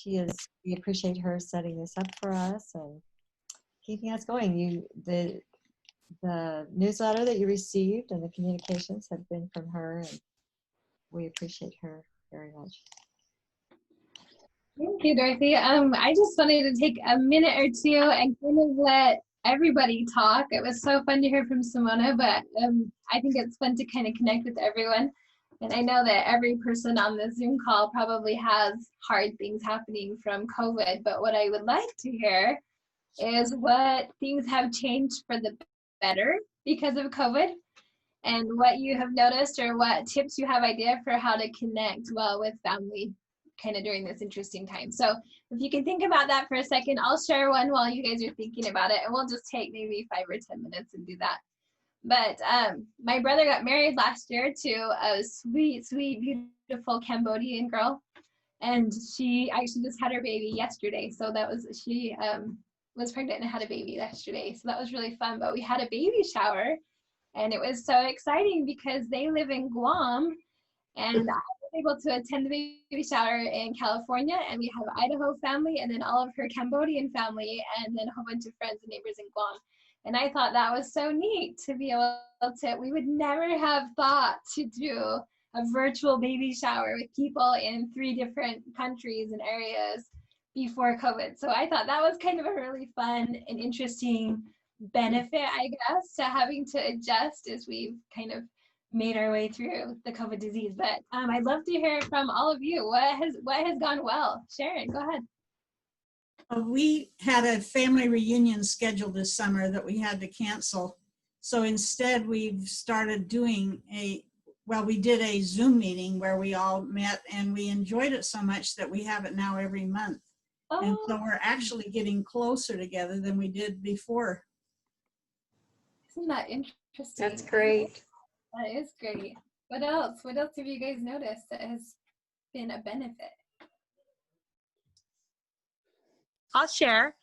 we appreciate her setting this up for us and keeping us going. The newsletter that you received and the communications have been from her, and we appreciate her very much. Thank you, Dorothy. I just wanted to take a minute or two and kind of let everybody talk. It was so fun to hear from Simona, but I think it's fun to kind of connect with everyone. And I know that every person on the Zoom call probably has hard things happening from COVID, but what I would like to hear is what things have changed for the better because of COVID, and what you have noticed or what tips you have idea for how to connect well with family kind of during this interesting time. So if you can think about that for a second, I'll share one while you guys are thinking about it, and we'll just take maybe 5 or 10 minutes and do that. But my brother got married last year to a sweet, sweet, beautiful Cambodian girl, and she actually just had her baby yesterday. So she was pregnant and had a baby yesterday. So that was really fun. But we had a baby shower, and it was so exciting because they live in Guam, and I was able to attend the baby shower in California, and we have Idaho family, and then all of her Cambodian family, and then a whole bunch of friends and neighbors in Guam. And I thought that was so neat to be able to, we would never have thought to do a virtual baby shower with people in 3 different countries and areas before COVID. So I thought that was kind of a really fun and interesting benefit, I guess, to having to adjust as we've kind of made our way through the COVID disease. But I'd love to hear from all of you. What has gone well? Sharon, go ahead. We had a family reunion scheduled this summer that we had to cancel. So instead we've started doing we did a Zoom meeting where we all met, and we enjoyed it so much that we have it now every month. Oh. And so we're actually getting closer together than we did before. Isn't that interesting? That's great. That is great. What else? What else have you guys noticed that has been a benefit? I'll share.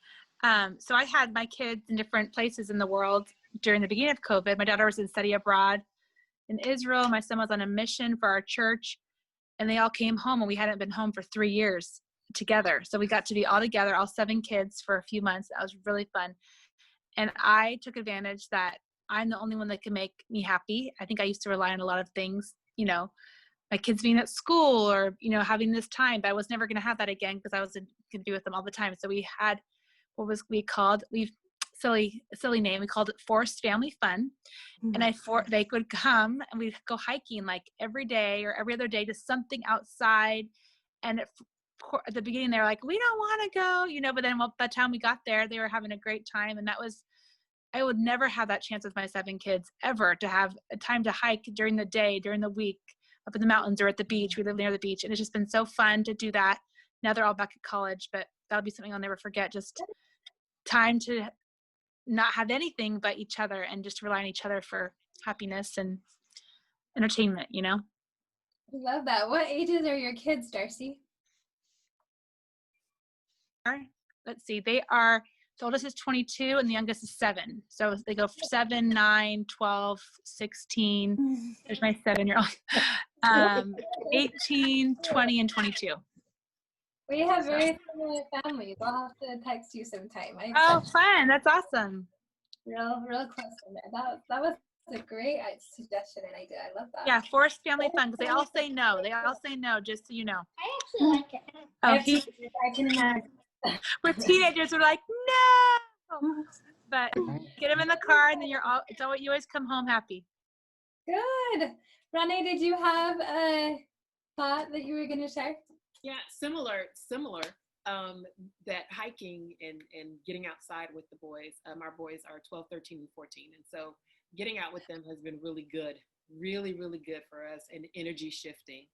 So I had my kids in different places in the world during the beginning of COVID. My daughter was in study abroad in Israel. My son was on a mission for our church, and they all came home, and we hadn't been home for 3 years together. So we got to be all together, all 7 kids, for a few months. That was really fun. And I took advantage that I'm the only one that can make me happy. I think I used to rely on a lot of things, my kids being at school or, having this time, but I was never going to have that again because I was going to be with them all the time. So we had silly name. We called it Forced Family Fun. Mm-hmm. And they would come and we'd go hiking like every day or every other day to something outside. And at the beginning, they were like, we don't want to go, but then by the time we got there, they were having a great time. And I would never have that chance with my 7 kids ever to have a time to hike during the day, during the week, up in the mountains or at the beach. We live near the beach, and it's just been so fun to do that. Now they're all back at college, but that'll be something I'll never forget. Just time to not have anything but each other and just rely on each other for happiness and entertainment, I love that. What ages are your kids, Darcy? Let's see. They are, the oldest is 22 and the youngest is 7. So they go 7, 9, 12, 16. There's my 7-year-old. 18, 20, and 22. We have very similar families. I'll have to text you sometime. Oh, fun. That's awesome. Real close to that. That was a great suggestion and idea. I love that. Yeah, forced family fun, because they all say no. They all say no, just so you know. I actually like it. I can imagine. With teenagers, we're like, no. But get them in the car, and then you always come home happy. Good. Rene, did you have a thought that you were going to share? Yeah, similar. That hiking and getting outside with the boys. Our boys are 12, 13, and 14. And so getting out with them has been really good, really, really good for us, and energy shifting.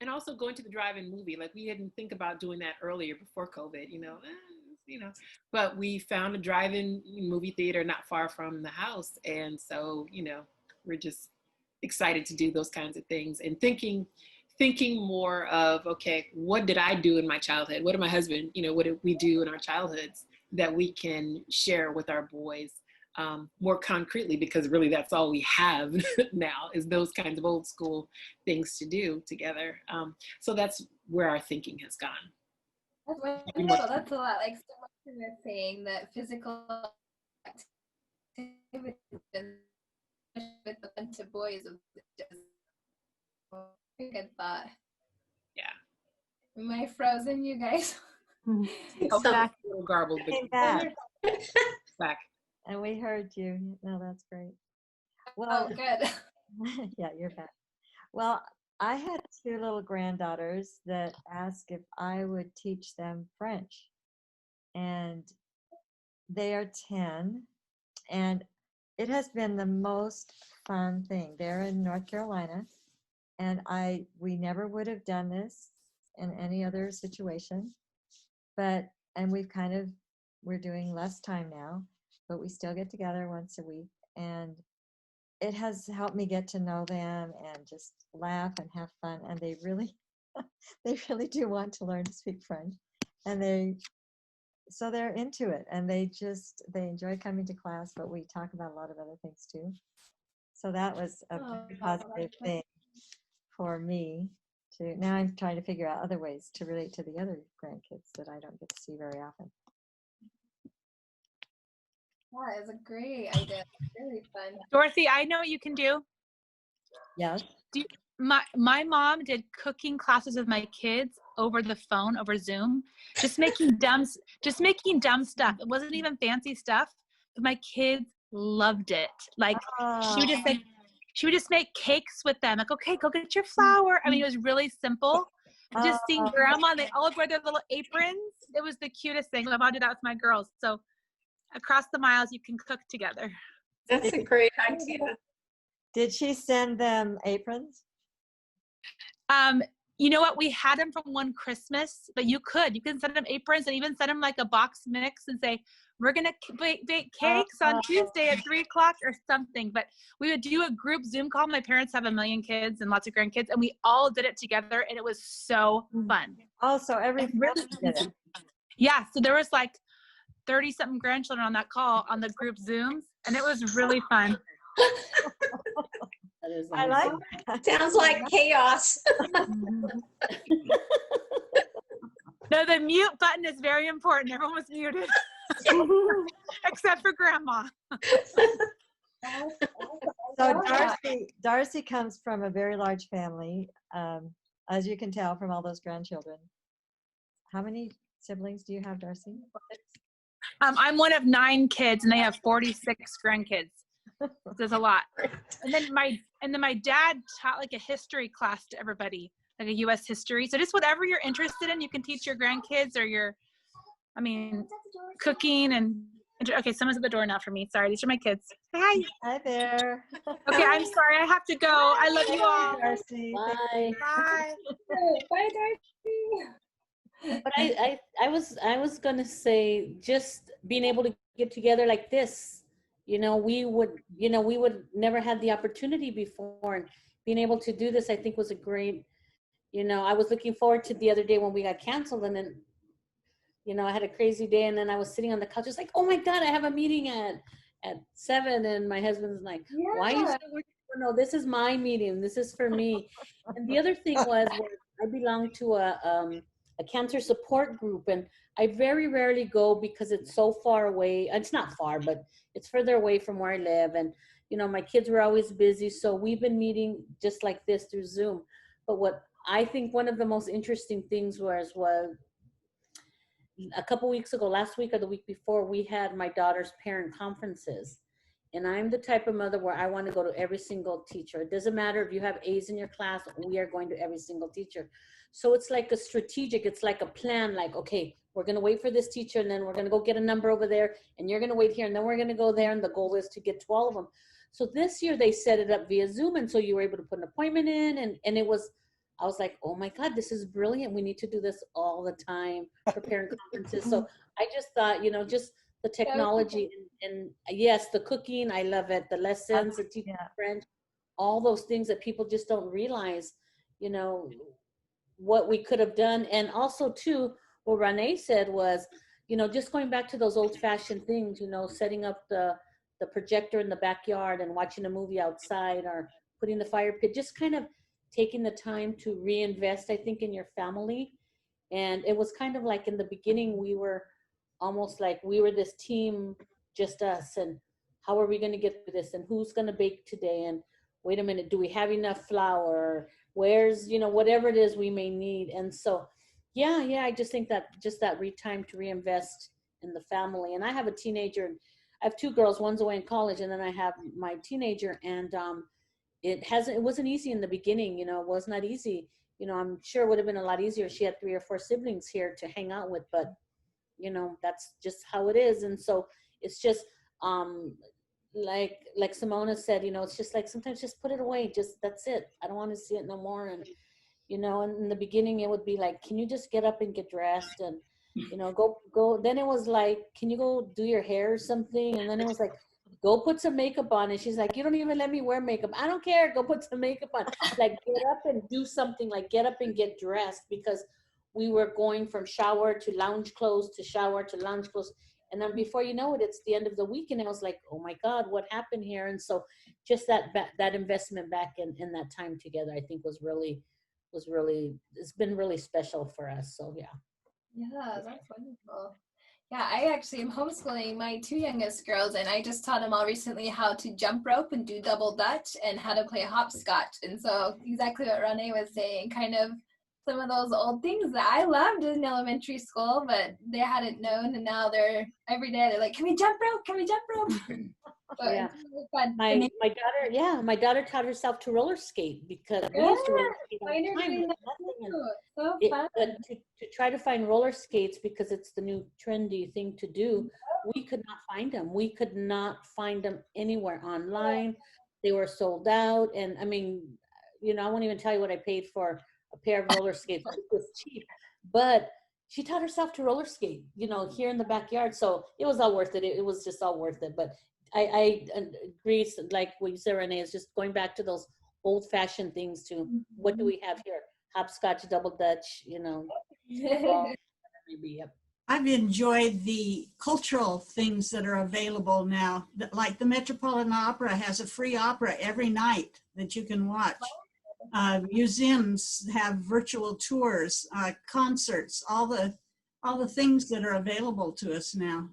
And also going to the drive-in movie. Like, we didn't think about doing that earlier before COVID, but we found a drive-in movie theater not far from the house. And so, we're just excited to do those kinds of things and thinking more of, okay, what did I do in my childhood? What did my husband, what did we do in our childhoods that we can share with our boys more concretely, because really that's all we have now is those kinds of old school things to do together. So that's where our thinking has gone. That's wonderful. That's a lot. Like so much of it saying that physical activity with a bunch of boys was just a good thought. Yeah. Am I frozen, you guys? Oh, back a little garbled, but Came back, back. and we heard you. No, that's great. Oh, Well, good. yeah, you're back. Well, I had two little granddaughters that asked if I would teach them French. And they are 10. And it has been the most fun thing. They're in North Carolina. And we never would have done this in any other situation. But, and we're doing less time now, but we still get together once a week. And it has helped me get to know them and just laugh and have fun. And they really, they really do want to learn to speak French. And so they're into it, and they enjoy coming to class, but we talk about a lot of other things too. So that was a very positive thing for me. Now I'm trying to figure out other ways to relate to the other grandkids that I don't get to see very often. That is a great idea. Really fun. Dorothy, I know what you can do. Yes. My mom did cooking classes with my kids over the phone, over Zoom, just making dumb stuff. It wasn't even fancy stuff, but my kids loved it. Like she would just make cakes with them. Like, okay, go get your flour. I mean, it was really simple. Just seeing grandma, they all wear their little aprons. It was the cutest thing. My mom did that with my girls. So across the miles, you can cook together. That's a great idea. Did she send them aprons? You know what? We had them from one Christmas, but you can send them aprons and even send them like a box mix and say, we're going to bake cakes on Tuesday at 3:00 or something. But we would do a group Zoom call. My parents have 1 million kids and lots of grandkids, and we all did it together, and it was so fun. Oh, so every family did it. Yeah, so there was like 30-something grandchildren on that call on the group Zooms, and it was really fun. I like that. Sounds like chaos. No, the mute button is very important. Everyone was muted. Except for grandma. So Darcy comes from a very large family, as you can tell from all those grandchildren. How many siblings do you have, Darcy? I'm one of 9 kids, and they have 46 grandkids. There's a lot. And then my dad taught like a history class to everybody, like a U.S. history. So just whatever you're interested in, you can teach your grandkids or cooking and. Okay, someone's at the door now for me. Sorry, these are my kids. Hi. Hi there. Okay, I'm sorry. I have to go. I love you all. Darcy. Bye. Bye. Bye, Darcy. But I was gonna say, just being able to get together like this, we would never had the opportunity before, and being able to do this, I think, was a great. I was looking forward to the other day when we got canceled, and then I had a crazy day, and then I was sitting on the couch, just like, oh my God, I have a meeting at 7, and my husband's like, why are you still working? No, this is my meeting. This is for me. And the other thing was, I belong to a cancer support group, and I very rarely go because it's so far away. It's not far, but it's further away from where I live. And, my kids were always busy. So we've been meeting just like this through Zoom. But what I think one of the most interesting things was a couple weeks ago, last week or the week before, we had my daughter's parent conferences. And I'm the type of mother where I want to go to every single teacher. It doesn't matter if you have A's in your class, we are going to every single teacher. So it's like a strategic, it's like a plan, like, okay, we're going to wait for this teacher, and then we're going to go get a number over there, and you're going to wait here, and then we're going to go there. And the goal is to get to all of them. So this year they set it up via Zoom. And so you were able to put an appointment in, and it was, I was like, oh my God, this is brilliant. We need to do this all the time for parent conferences. So I just thought, just the technology and yes, the cooking, I love it. The lessons, the teaching French, all those things that people just don't realize, what we could have done. And also too, what Renee said was, just going back to those old fashioned things, setting up the the projector in the backyard and watching a movie outside, or putting the fire pit, just kind of taking the time to reinvest, I think, in your family. And it was kind of like in the beginning, we were almost like we were this team, just us, and how are we going to get through this, and who's going to bake today, and wait a minute, do we have enough flour, where's, whatever it is we may need. And so yeah, I just think that just that time to reinvest in the family. And I have a teenager, I have two girls, one's away in college, and then I have my teenager. And it wasn't easy in the beginning, it was not easy. I'm sure it would have been a lot easier if she had 3 or 4 siblings here to hang out with, but that's just how it is. And so it's just like Simona said, it's just like sometimes just put it away, just that's it, I don't want to see it no more. And and in the beginning it would be like, can you just get up and get dressed, and go. Then it was like, can you go do your hair or something? And then it was like, go put some makeup on. And she's like, you don't even let me wear makeup. I don't care, go put some makeup on. Like, get up and do something, like get up and get dressed, because we were going from shower to lounge clothes to shower to lounge clothes. And then before you know it, it's the end of the week, and I was like, oh my God, what happened here? And so just that investment back in that time together, I think was really, it's been really special for us. So yeah. Yeah, that's wonderful. Yeah, I actually am homeschooling my 2 youngest girls, and I just taught them all recently how to jump rope and do double dutch and how to play hopscotch. And so exactly what Renee was saying, kind of some of those old things that I loved in elementary school, but they hadn't known, and now they're every day they're like, can we jump rope? Can we jump rope? So Yeah. it's really fun. My daughter taught herself to roller skate, because we used to roller skate all Mine the are time. doing but that nothing, and too. So it, fun. but to try to find roller skates, because it's the new trendy thing to do, we could not find them. We could not find them anywhere online. They were sold out. And I mean, I won't even tell you what I paid for a pair of roller skates. It was cheap, but she taught herself to roller skate, here in the backyard. So it was all worth it. It was just all worth it. But I agree, like what you said, Renee, is just going back to those old fashioned things to what do we have here? Hopscotch, double dutch, ball, maybe, yep. I've enjoyed the cultural things that are available now. Like the Metropolitan Opera has a free opera every night that you can watch. Museums have virtual tours, concerts, all the things that are available to us now.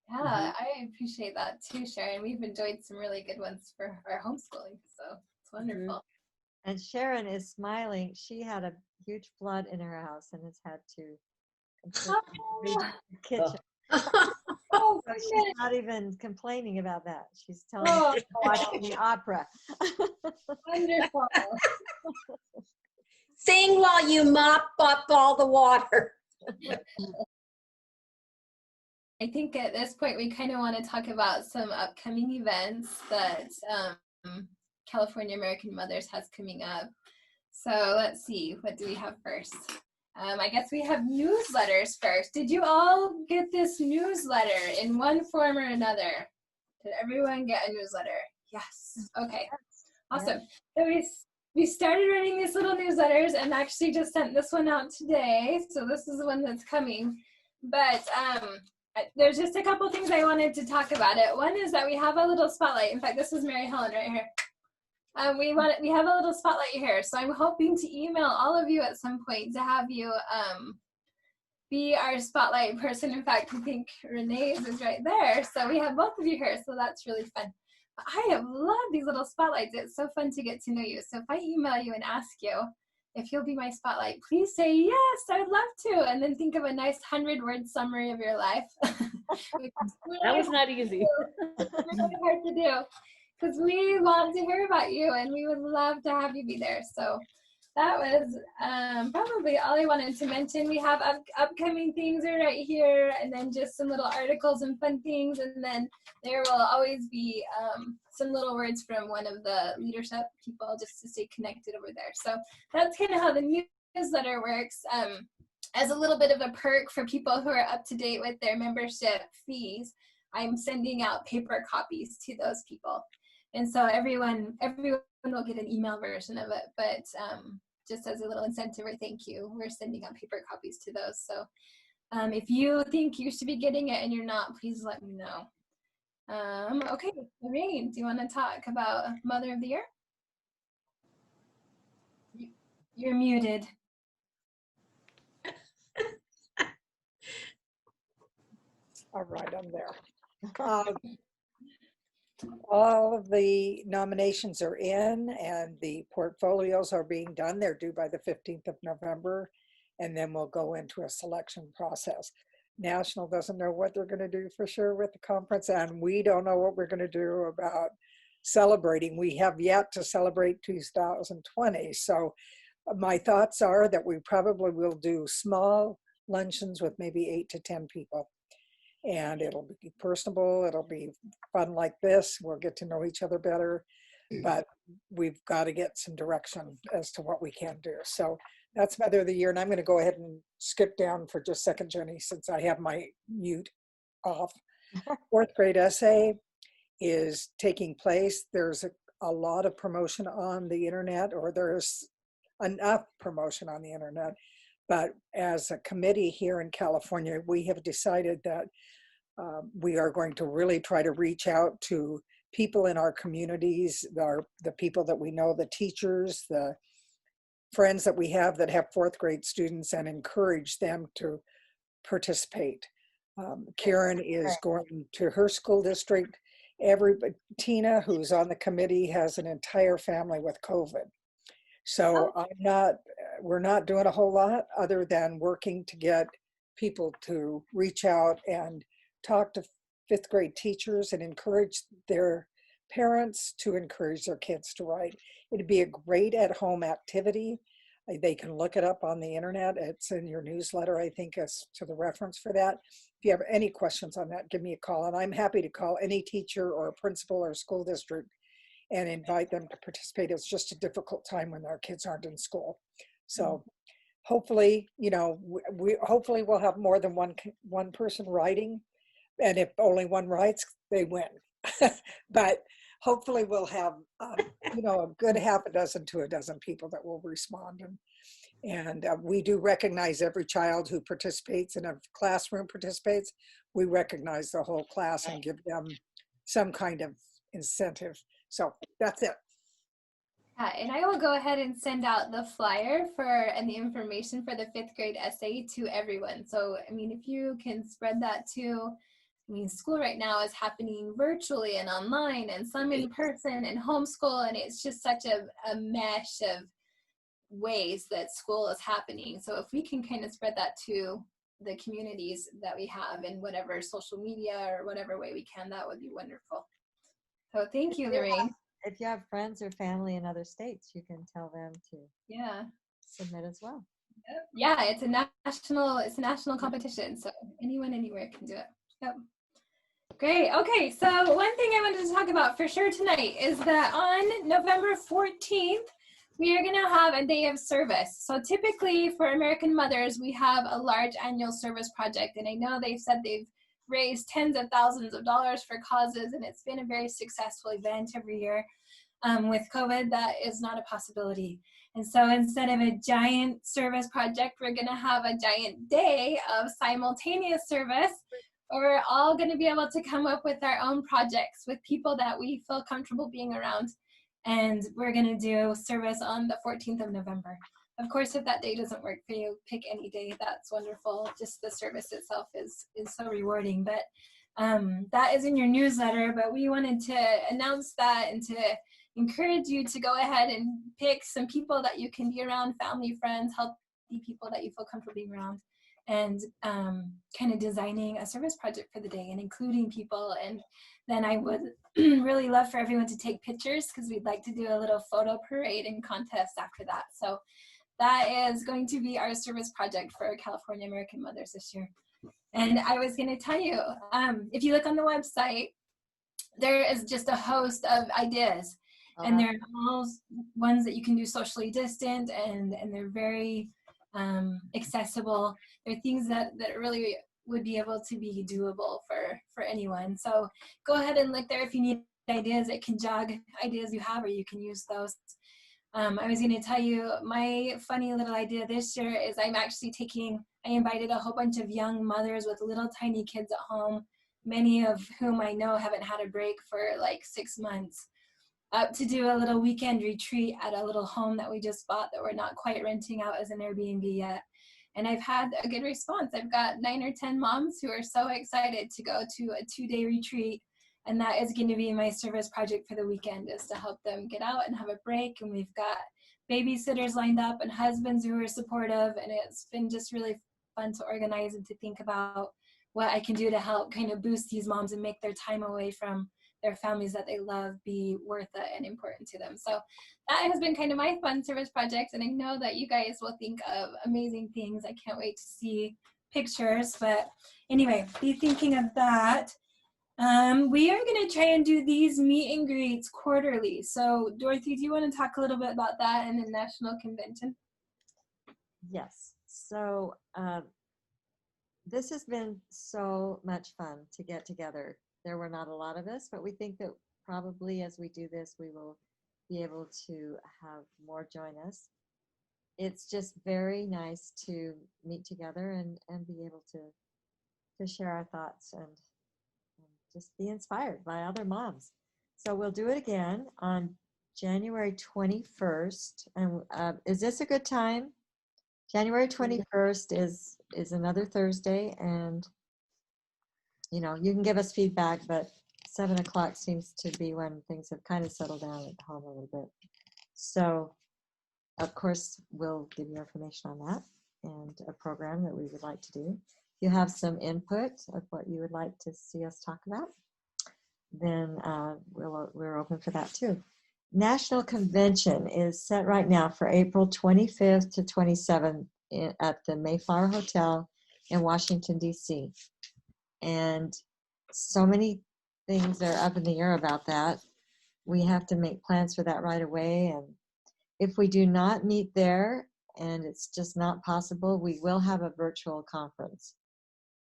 Yeah, I appreciate that too, Sharon. We've enjoyed some really good ones for our homeschooling, so it's wonderful. And Sharon is smiling. She had a huge flood in her house and has had to completely redo the kitchen. Oh, So she's not even complaining about that. She's telling me to watch the opera. Wonderful. Sing while you mop up all the water. I think at this point we kind of want to talk about some upcoming events that California American Mothers has coming up. So let's see, what do we have first? I guess we have newsletters first. Did you all get this newsletter in one form or another? Did everyone get a newsletter? Yes. Okay. Awesome. So we started writing these little newsletters and actually just sent this one out today. So this is the one that's coming. But there's just a couple things I wanted to talk about it. One is that we have a little spotlight. In fact, this is Mary Helen right here. We have a little spotlight here. So I'm hoping to email all of you at some point to have you be our spotlight person. In fact, I think Renee's is right there. So we have both of you here. So that's really fun. I have loved these little spotlights. It's so fun to get to know you. So if I email you and ask you if you'll be my spotlight, please say, yes, I'd love to. And then think of a nice 100-word summary of your life. That was not easy. It's really hard to do because we love to hear about you and we would love to have you be there. So that was probably all I wanted to mention. We have upcoming things are right here, and then just some little articles and fun things. And then there will always be some little words from one of the leadership people just to stay connected over there. So that's kind of how the newsletter works. As a little bit of a perk for people who are up to date with their membership fees, I'm sending out paper copies to those people. And so everyone will get an email version of it, but just as a little incentive or thank you, we're sending out paper copies to those. So if you think you should be getting it and you're not, please let me know. Okay, Lorraine, do you want to talk about Mother of the Year? You're muted. All right, I'm there. All of the nominations are in and the portfolios are being done. They're due by the 15th of November, and then we'll go into a selection process. National doesn't know what they're going to do for sure with the conference, and we don't know what we're going to do about celebrating. We have yet to celebrate 2020. So my thoughts are that we probably will do small luncheons with maybe 8 to 10 people. And it'll be personable, it'll be fun like this, we'll get to know each other better, but we've got to get some direction as to what we can do. So that's Mother of the Year, and I'm going to go ahead and skip down for just a second, Jenny, since I have my mute off. Fourth grade essay is taking place. There's a lot of promotion on the internet, or there's enough promotion on the internet. But as a committee here in California, we have decided that we are going to really try to reach out to people in our communities, the people that we know, the teachers, the friends that we have that have fourth grade students, and encourage them to participate. Karen is going to her school district. Tina, who's on the committee, has an entire family with COVID. So we're not doing a whole lot other than working to get people to reach out and talk to fifth grade teachers and encourage their parents to encourage their kids to write. It'd be a great at-home activity. They can look it up on the internet. It's in your newsletter, I think, as to the reference for that. If you have any questions on that, give me a call. And I'm happy to call any teacher or principal or school district and invite them to participate. It's just a difficult time when our kids aren't in school. So hopefully, hopefully we'll have more than one person writing. And if only one writes, they win. But hopefully we'll have, a good half a dozen to a dozen people that will respond. And we do recognize every child who participates in a classroom participates. We recognize the whole class and give them some kind of incentive. So that's it. And I will go ahead and send out the flyer and the information for the fifth grade essay to everyone. So, if you can spread that to, school right now is happening virtually and online and some in person and homeschool, and it's just such a mesh of ways that school is happening. So if we can kind of spread that to the communities that we have in whatever social media or whatever way we can, that would be wonderful. So thank you, Lorraine. If you have friends or family in other states, you can tell them to submit as well. Yeah, it's a national competition, so anyone anywhere can do it. Yep. Great. Okay, so one thing I wanted to talk about for sure tonight is that on November 14th, we are going to have a day of service. So typically for American Mothers, we have a large annual service project, and I know they've said they've raised tens of thousands of dollars for causes, and it's been a very successful event every year. With COVID, that is not a possibility. And so instead of a giant service project, we're going to have a giant day of simultaneous service. We're all going to be able to come up with our own projects with people that we feel comfortable being around. And we're going to do service on the 14th of November. Of course, if that day doesn't work for you, pick any day. That's wonderful. Just the service itself is so rewarding. But that is in your newsletter. But we wanted to announce that and to encourage you to go ahead and pick some people that you can be around, family, friends, healthy people that you feel comfortable being around, and kind of designing a service project for the day and including people. And then I would really love for everyone to take pictures, because we'd like to do a little photo parade and contest after that. So that is going to be our service project for California American Mothers this year. And I was going to tell you, if you look on the website, there is just a host of ideas. And they're all ones that you can do socially distant, and they're very accessible. They're things that really would be able to be doable for anyone. So go ahead and look there if you need ideas. It can jog ideas you have, or you can use those. I was going to tell you my funny little idea this year is I invited a whole bunch of young mothers with little tiny kids at home many of whom I know haven't had a break for like 6 months, up to do a little weekend retreat at a little home that we just bought that we're not quite renting out as an Airbnb yet. And I've had a good response. I've got 9 or 10 moms who are so excited to go to a 2-day retreat. And that is going to be my service project for the weekend, is to help them get out and have a break. And we've got babysitters lined up and husbands who are supportive. And it's been just really fun to organize and to think about what I can do to help kind of boost these moms and make their time away from their families that they love be worth it and important to them. So that has been kind of my fun service project. And I know that you guys will think of amazing things. I can't wait to see pictures. But anyway, be thinking of that. We are going to try and do these meet and greets quarterly. So Dorothy, do you want to talk a little bit about that and the national convention? Yes. So this has been so much fun to get together. There were not a lot of us, but we think that probably as we do this, we will be able to have more join us. It's just very nice to meet together and be able to share our thoughts and just be inspired by other moms. So we'll do it again on January 21st. And is this a good time? January 21st is another Thursday, and you know, you can give us feedback, but 7 o'clock seems to be when things have kind of settled down at home a little bit. So of course, we'll give you information on that and a program that we would like to do. If you have some input of what you would like to see us talk about, then we're open for that too. National Convention is set right now for April 25th to 27th at the Mayflower Hotel in Washington, D.C. And so many things are up in the air about that. We have to make plans for that right away. And if we do not meet there and it's just not possible, we will have a virtual conference.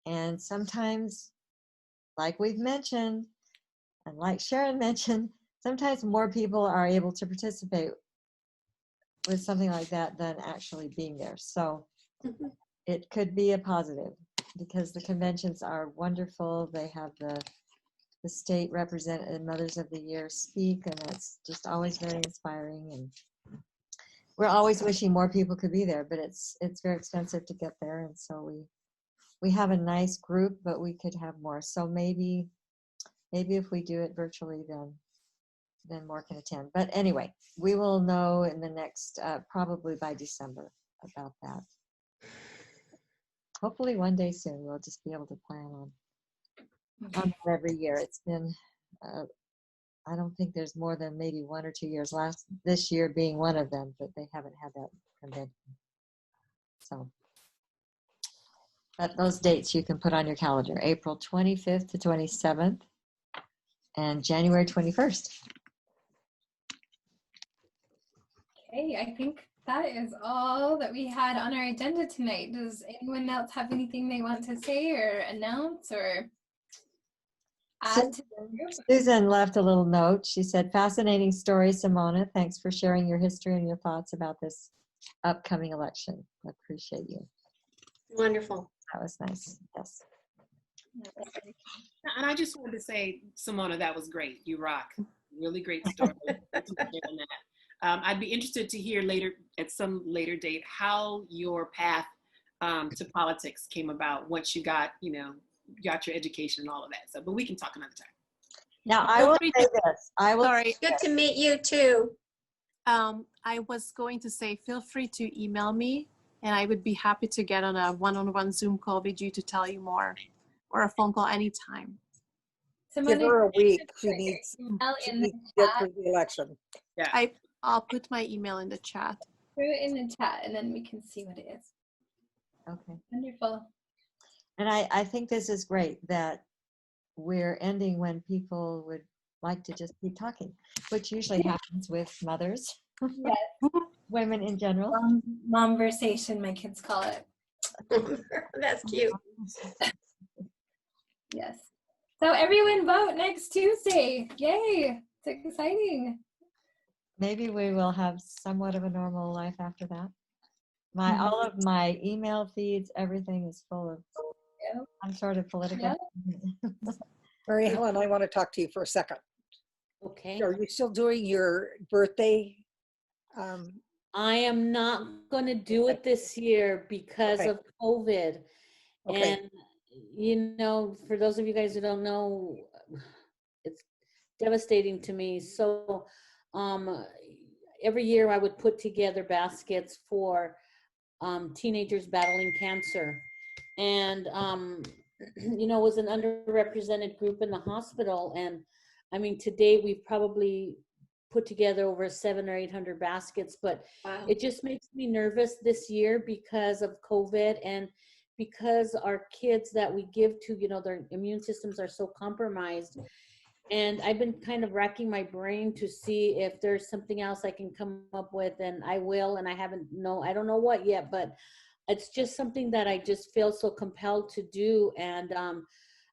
And sometimes, like we've mentioned, and like Sharon mentioned, sometimes more people are able to participate with something like that than actually being there. So it could be a positive because the conventions are wonderful. They have the state representative Mothers of the Year speak, and it's just always very inspiring. And we're always wishing more people could be there, but it's very expensive to get there. And so we have a nice group, but we could have more. So maybe if we do it virtually, then more can attend. But anyway, we will know in the next, probably by December about that. Hopefully one day soon, we'll just be able to plan on every year. It's been, I don't think there's more than maybe 1 or 2 years, this year being one of them, but they haven't had that convention. So, but those dates you can put on your calendar, April 25th to 27th and January 21st. Okay, I think that is all that we had on our agenda tonight. Does anyone else have anything they want to say or announce or add to the group? Susan left a little note. She said, "Fascinating story, Simona. Thanks for sharing your history and your thoughts about this upcoming election. I appreciate you." Wonderful. That was nice. Yes. And I just wanted to say, Simona, that was great. You rock. Really great story. Thanks for sharing that. I'd be interested to hear later, at some later date, how your path to politics came about once you got your education and all of that. So, but we can talk another time. Now, I will say this. Sorry. Good to meet you too. I was going to say, feel free to email me, and I would be happy to get on a one-on-one Zoom call with you to tell you more, or a phone call anytime. Give her a week. She needs email in to the get chat. through the election. Yeah. I'll put my email in the chat. Throw it in the chat, and then we can see what it is. Okay. Wonderful. And I think this is great that we're ending when people would like to just keep talking, which usually happens with mothers, Yes. women in general. Momversation, my kids call it. That's cute. Yes. So everyone vote next Tuesday. Yay. It's exciting. Maybe we will have somewhat of a normal life after that. All of my email feeds, everything is full of some sort of political. Yep. Mary Helen, I want to talk to you for a second. Okay. Are you still doing your birthday? Um, I am not going to do it this year because Okay. of COVID. Okay. And, you know, for those of you guys who don't know, it's devastating to me. So um, every year I would put together baskets for teenagers battling cancer. And, you know, it was an underrepresented group in the hospital. And I mean, to date, we've probably put together over 700 or 800 baskets, but Wow. it just makes me nervous this year because of COVID and because our kids that we give to, you know, their immune systems are so compromised. And I've been kind of racking my brain to see if there's something else I can come up with, and I will, and I don't know what yet, but it's just something that I just feel so compelled to do. And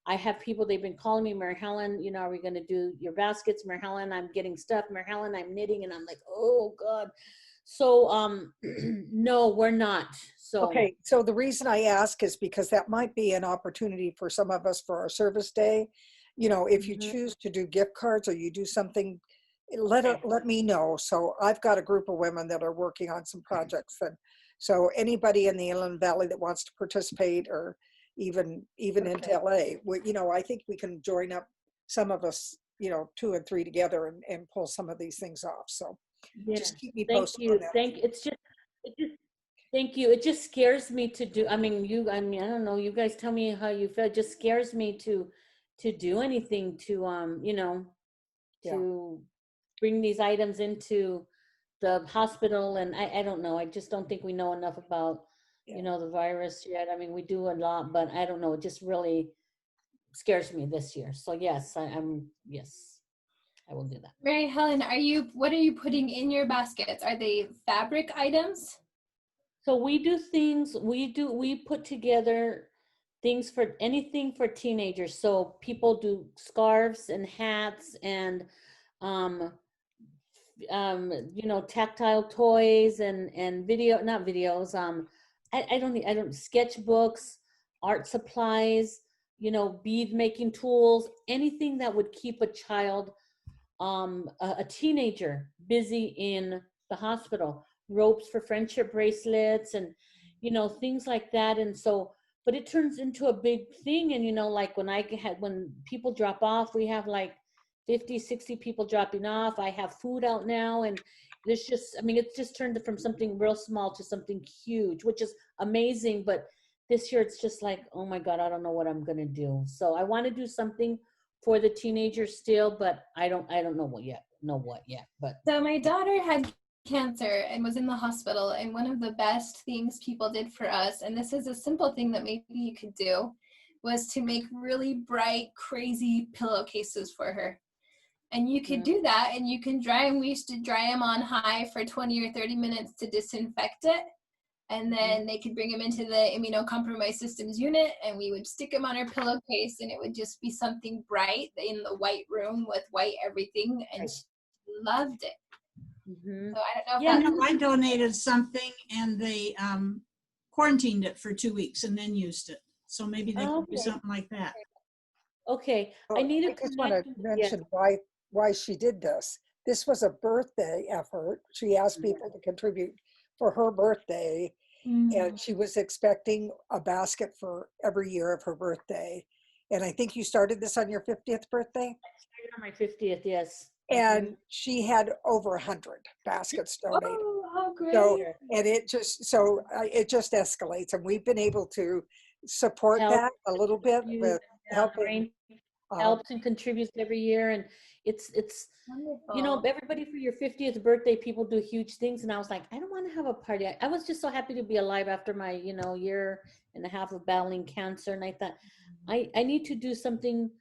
I have people, they've been calling me, Mary Helen, you know, are we going to do your baskets? Mary Helen, I'm getting stuff. Mary Helen, I'm knitting. And I'm like, oh God. So no, we're not. So Okay, so the reason I ask is because that might be an opportunity for some of us for our service day. You know, if you Mhm. choose to do gift cards or you do something, let me know. So I've got a group of women that are working on some projects, and so anybody in the Inland Valley that wants to participate, or even into LA, you know, I think we can join up, some of us, you know, 2 and 3 together, and pull some of these things off. So yeah, just keep me thank posted on you. that. It just, thank you. It just scares me to do, I mean, I don't know, you guys tell me how you feel. It just scares me to do anything to, you know, Yeah. to bring these items into the hospital. And I don't know, I just don't think we know enough about, Yeah. you know, the virus yet. I mean, we do a lot, but I don't know, it just really scares me this year. So yes, yes, I will do that. Mary Helen, what are you putting in your baskets? Are they fabric items? So we do things, we put together things for anything for teenagers. So people do scarves and hats and, um, you know, tactile toys and not videos. I don't, sketchbooks, art supplies, you know, bead making tools, anything that would keep a child, a teenager busy in the hospital, ropes for friendship bracelets and, you know, things like that. And so, but it turns into a big thing. And, you know, like when people drop off, we have like 50, 60 people dropping off. I have food out now. And there's just, I mean, it's just turned from something real small to something huge, which is amazing. But this year it's just like, oh my God, I don't know what I'm going to do. So I want to do something for the teenagers still, but I don't know what yet, but. So my daughter had cancer and was in the hospital, and one of the best things people did for us, and this is a simple thing that maybe you could do, was to make really bright, crazy pillowcases for her. And you could do that, and you can dry them. We used to dry them on high for 20 or 30 minutes to disinfect it. And then they could bring them into the immunocompromised systems unit, and we would stick them on our pillowcase, and it would just be something bright in the white room with white everything, and she loved it. Mm-hmm. So I don't know Yeah, if no, I donated something and they quarantined it for 2 weeks and then used it. So maybe they could do something like that. Okay, I Well, need I to just want to connect. mention why she did this. This was a birthday effort. She asked people to contribute for her birthday, and she was expecting a basket for every year of her birthday. And I think you started this on your 50th birthday? On my 50th, yes. And she had over 100 baskets donated. Oh, how great. So, and it just escalates, and we've been able to support that a little bit with helping. Helps and contributes every year, and it's Wonderful. you know, everybody for your 50th birthday, people do huge things, and I was like, I don't want to have a party. I was just so happy to be alive after my, you know, year and a half of battling cancer, and I thought I need to do something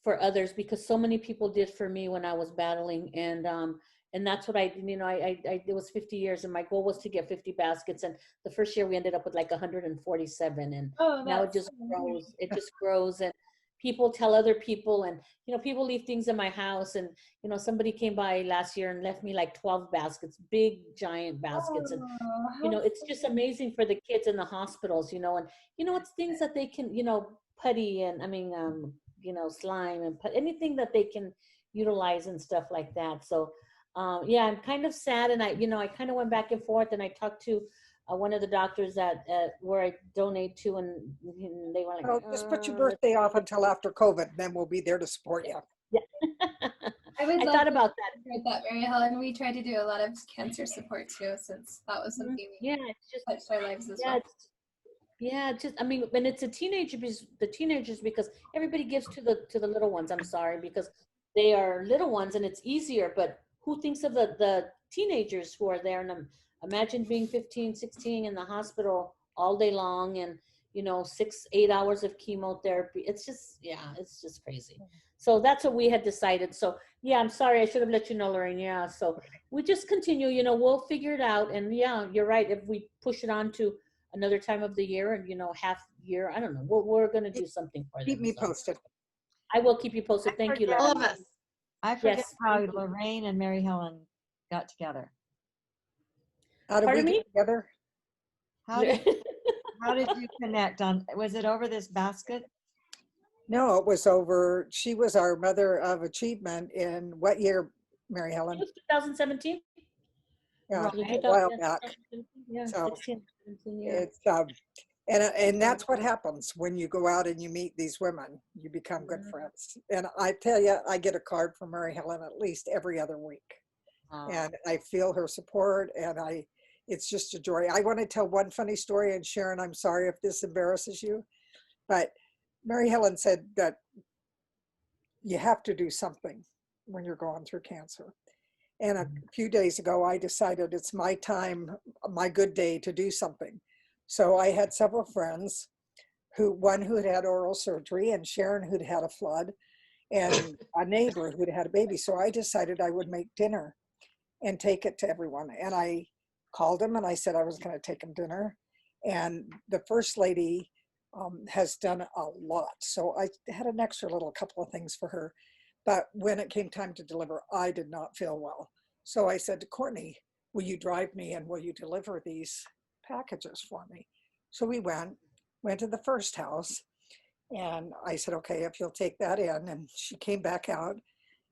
for others because so many people did for me when I was battling, and that's what I, you know, it was 50 years, and my goal was to get 50 baskets, and the first year we ended up with like 147, and now it just grows. It just grows, and people tell other people, and you know, people leave things in my house, and you know, somebody came by last year and left me like 12 baskets, big giant baskets, and you know, it's just amazing for the kids in the hospitals, you know, and you know, it's things that they can, you know, putty and slime and put anything that they can utilize and stuff like that. So yeah, I'm kind of sad, and I kind of went back and forth, and I talked to one of the doctors at where I donate to, and they were like, Oh, just put your birthday off until after COVID, and then we'll be there to support you. Yeah. I would I love thought to about that. support that, Mary Helen. We try to do a lot of cancer support too, since that was something we Yeah, it's just touched our lives as yeah, well. I mean, and it's the teenagers because everybody gives to the little ones. I'm sorry, because they are little ones and it's easier, but who thinks of the teenagers who are there? And imagine being 15, 16 in the hospital all day long, and 6-8 hours of chemotherapy. It's just crazy. So that's what we had decided. So yeah, I'm sorry, I should have let you know, Lorraine. Yeah, so we just continue, we'll figure it out. And yeah, you're right, if we push it on to another time of the year, and half year, I don't know, we're going to do something for them. Keep me So posted. I will keep you posted. Thank you, forget- All Lorraine. of us. I forget Yes, how thank you. Lorraine and Mary Helen got together. How did Pardon we me? get together? How did you connect was it over this basket? No, it was over. She was our Mother of Achievement in what year, Mary Helen? It was 2017. Yeah, Right. Was it a while 2000? back. Yeah, So 16, 17, yeah. it's and that's what happens when you go out and you meet these women. You become good friends. And I tell you, I get a card from Mary Helen at least every other week, and I feel her support, and it's just a joy. I want to tell one funny story, and Sharon, I'm sorry if this embarrasses you, but Mary Helen said that you have to do something when you're going through cancer. And a few days ago, I decided it's my time, my good day to do something. So I had several friends, one who had had oral surgery, and Sharon who'd had a flood, and a neighbor who'd had a baby. So I decided I would make dinner and take it to everyone. And I called them and I said I was going to take them dinner. And the first lady has done a lot. So I had an extra little couple of things for her. But when it came time to deliver, I did not feel well. So I said to Courtney, will you drive me and will you deliver these packages for me? So we went to the first house, and I said, okay, if you'll take that in. And she came back out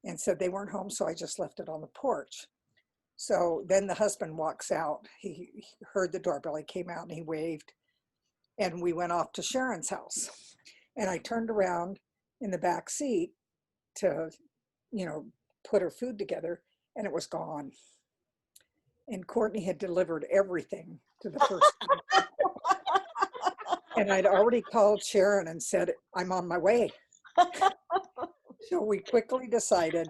and said they weren't home, so I just left it on the porch. So then the husband walks out. He heard the doorbell. He came out and he waved, and we went off to Sharon's house. And I turned around in the back seat to, put her food together, and it was gone. And Courtney had delivered everything to the first one. And I'd already called Sharon and said, I'm on my way. So we quickly decided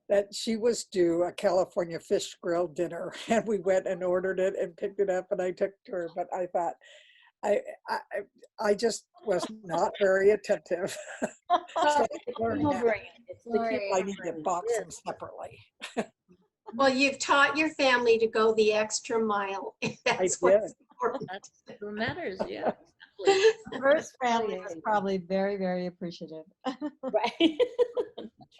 that she was due a California fish grill dinner, and we went and ordered it and picked it up, and I took it to her. But I thought, I just was not very attentive. So I need to box them separately. Well, you've taught your family to go the extra mile. That's what's important. That's what matters, yeah. The first family was probably very, very appreciative. Right.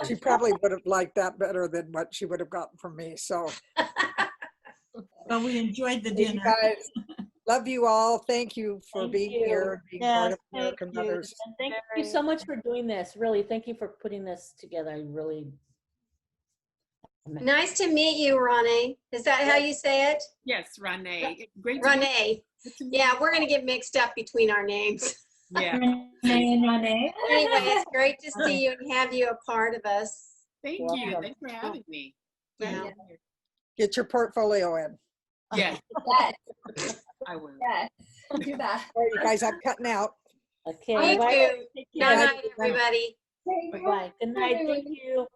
She probably would have liked that better than what she would have gotten from me. So But we enjoyed the you dinner. guys, love you all. Thank you for Thank being you. here and being part Yes, of American thank you. Mothers. And thank you so much for doing this. Really, thank you for putting this together. I really. Nice to meet you, Ronnie. Is that how you say it? Yes, Renee. Great to meet Renee. you. Good to meet Yeah, you. we're going to get mixed up between our names. Yeah. Anyway, it's great to see you and have you a part of us. Thank you. Welcome. Thanks for having me. Yeah. Get your portfolio in. Yes, Yes, I will. yes, do that. All right, you guys, I'm cutting out. Okay. You bye. too. Take Good care. night, everybody. Bye. Good night. Thank you.